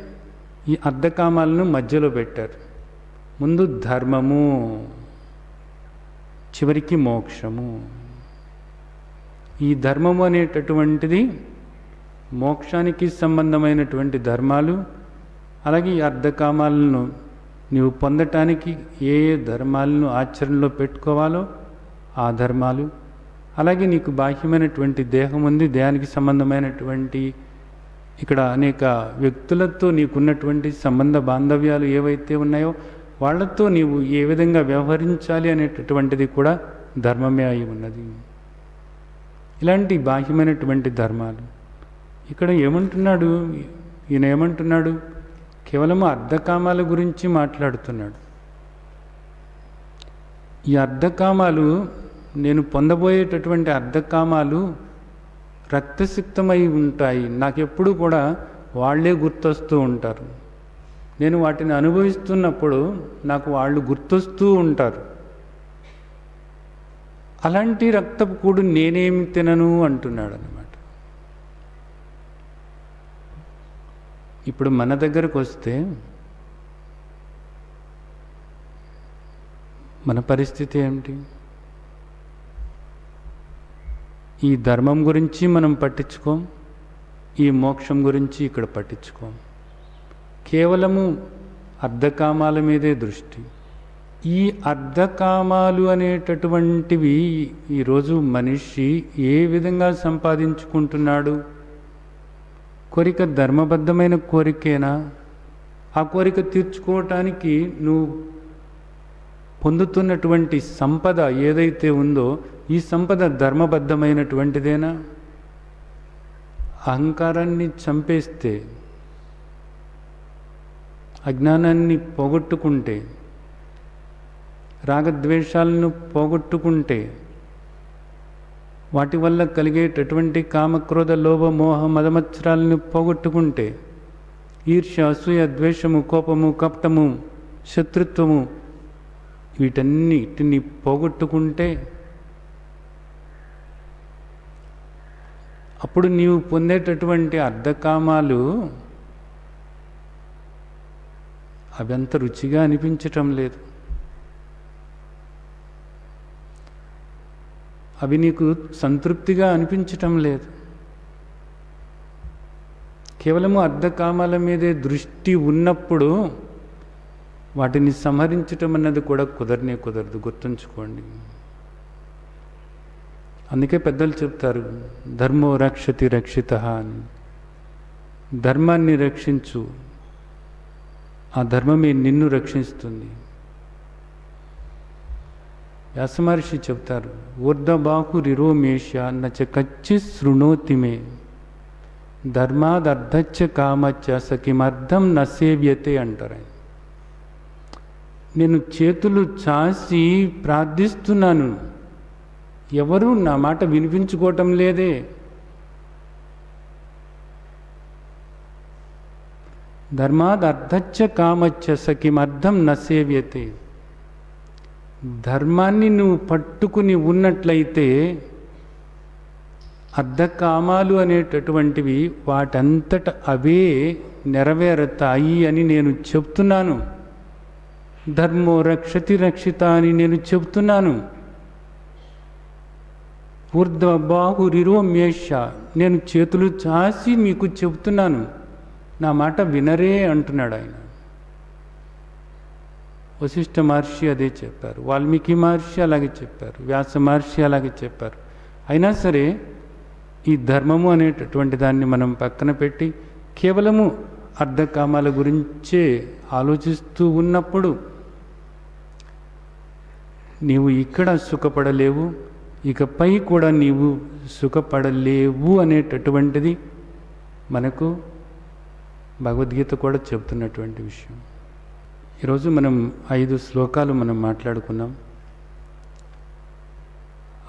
ఈ అర్ధకామాలను మధ్యలో పెట్టారు. ముందు ధర్మము, చివరికి మోక్షము. ఈ ధర్మము అనేటటువంటిది మోక్షానికి సంబంధమైనటువంటి ధర్మాలు, అలాగే ఈ అర్ధకామాలను నీవు పొందటానికి ఏ ఏ ధర్మాలను ఆచరణలో పెట్టుకోవాలో ఆ ధర్మాలు, అలాగే నీకు బాహ్యమైనటువంటి దేహం ఉంది, దేహానికి సంబంధమైనటువంటి ఇక్కడ అనేక వ్యక్తులతో నీకున్నటువంటి సంబంధ బాంధవ్యాలు ఏవైతే ఉన్నాయో వాళ్ళతో నీవు ఏ విధంగా వ్యవహరించాలి అనేటటువంటిది కూడా ధర్మమే అయి ఉన్నది. ఇలాంటి బాహ్యమైనటువంటి ధర్మాలు ఇక్కడ ఏమంటున్నాడు ఈయన? ఏమంటున్నాడు? కేవలం అర్ధకామాల గురించి మాట్లాడుతున్నాడు. ఈ అర్ధకామాలు, నేను పొందబోయేటటువంటి అర్ధకామాలు రక్తసిక్తమై ఉంటాయి. నాకెప్పుడు కూడా వాళ్ళే గుర్తొస్తూ ఉంటారు. నేను వాటిని అనుభవిస్తున్నప్పుడు నాకు వాళ్ళు గుర్తొస్తూ ఉంటారు. అలాంటి రక్తపు కూడు నేనేమి తినను అంటున్నాడు అన్నమాట. ఇప్పుడు మన దగ్గరకు వస్తే మన పరిస్థితి ఏమిటి? ఈ ధర్మం గురించి మనం పట్టించుకోం, ఈ మోక్షం గురించి ఇక్కడ పట్టించుకోం. కేవలము అర్ధకామాల మీదే దృష్టి. ఈ అర్ధకామాలు అనేటటువంటివి ఈరోజు మనిషి ఏ విధంగా సంపాదించుకుంటున్నాడు? కోరిక ధర్మబద్ధమైన కోరికేనా? ఆ కోరిక తీర్చుకోవటానికి నువ్వు పొందుతున్నటువంటి సంపద ఏదైతే ఉందో ఈ సంపద ధర్మబద్ధమైనటువంటిదేనా? అహంకారాన్ని చంపేస్తే, అజ్ఞానాన్ని పోగొట్టుకుంటే, రాగద్వేషాలను పోగొట్టుకుంటే, వాటి వల్ల కలిగేటటువంటి కామక్రోధ లోభ మోహ మదమత్సరాలను పోగొట్టుకుంటే, ఈర్ష్య అసూయ ద్వేషము కోపము కపటము శత్రుత్వము వీటన్నిటిని పోగొట్టుకుంటే అప్పుడు నీవు పొందేటటువంటి అర్ధకామాలు అవి అంత రుచిగా అనిపించటం లేదు. అవి నీకు సంతృప్తిగా అనిపించటం లేదు. కేవలము అర్ధకామాల మీదే దృష్టి ఉన్నప్పుడు వాటిని సంహరించటం అన్నది కూడా కుదరదు. గుర్తుంచుకోండి. అందుకే పెద్దలు చెప్తారు, ధర్మో రక్షతి రక్షితః అని. ధర్మాన్ని రక్షించు, ఆ ధర్మమే నిన్ను రక్షిస్తుంది. వ్యాసమహర్షి చెప్తారు, ఊర్ధబాహురిరోమేష నచ కచ్చి శృణోతి మే ధర్మాదర్ధచ్చ కామచ్చ సకిమర్థం న సేవ్యతే అంటారు. నేను చేతులు చాసి ప్రార్థిస్తున్నాను, ఎవరు నా మాట వినిపించుకోవటం లేదే. ధర్మాదర్ధచ్చ కామచ్చ సకిమర్థం న సేవ్యతే. ధర్మాన్ని నువ్వు పట్టుకుని ఉన్నట్లయితే అర్ధకామాలు అనేటటువంటివి వాటంతట అవే నెరవేరుతాయి అని నేను చెప్తున్నాను. ధర్మో రక్షతి రక్షిత అని నేను చెప్తున్నాను. ఊర్ధ్వబాహురిరోమ్యేష, నేను చేతులు చాచి మీకు చెబుతున్నాను, నా మాట వినరే అంటున్నాడు ఆయన. వశిష్ఠ మహర్షి అదే చెప్పారు, వాల్మీకి మహర్షి అలాగే చెప్పారు, వ్యాస మహర్షి అలాగే చెప్పారు. అయినా సరే ఈ ధర్మము అనేటటువంటి దాన్ని మనం పక్కన పెట్టి కేవలము అర్ధకామాల గురించే ఆలోచిస్తూ ఉన్నప్పుడు నీవు ఇక్కడ సుఖపడలేవు, ఇకపై కూడా నీవు సుఖపడలేవు అనేటటువంటిది మనకు భగవద్గీత కూడా చెబుతున్నటువంటి విషయం. ఈరోజు మనం 5 శ్లోకాలు మనం మాట్లాడుకున్నాం.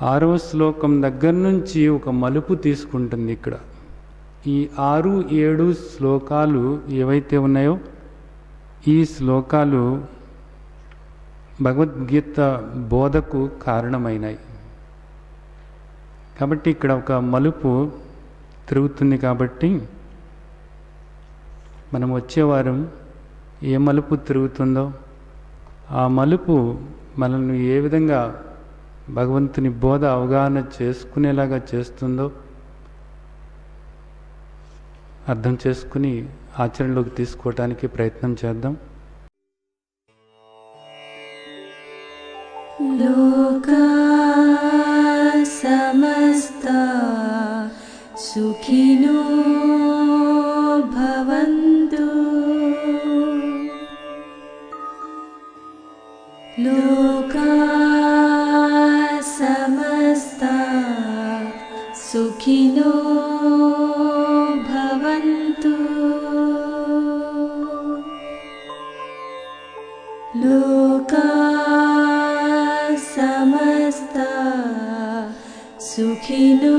6వ శ్లోకం దగ్గర నుంచి ఒక మలుపు తీసుకుంటుంది ఇక్కడ. ఈ 6, 7 శ్లోకాలు ఏవైతే ఉన్నాయో ఈ శ్లోకాలు భగవద్గీత బోధకు కారణమైనాయి. కాబట్టి ఇక్కడ ఒక మలుపు తిరుగుతుంది. కాబట్టి మనం వచ్చేవారం ఏ మలుపు తిరుగుతుందో ఆ మలుపు మనల్ని ఏ విధంగా భగవంతుని బోధ అవగాహన చేసుకునేలాగా చేస్తుందో అర్థం చేసుకుని ఆచరణలోకి తీసుకోవటానికి ప్రయత్నం చేద్దాం. లోకా సమస్తా సుఖినో భవంతు. లోకా సమస్తా సుఖినో భవంతు. లోకా సమస్తా సుఖినో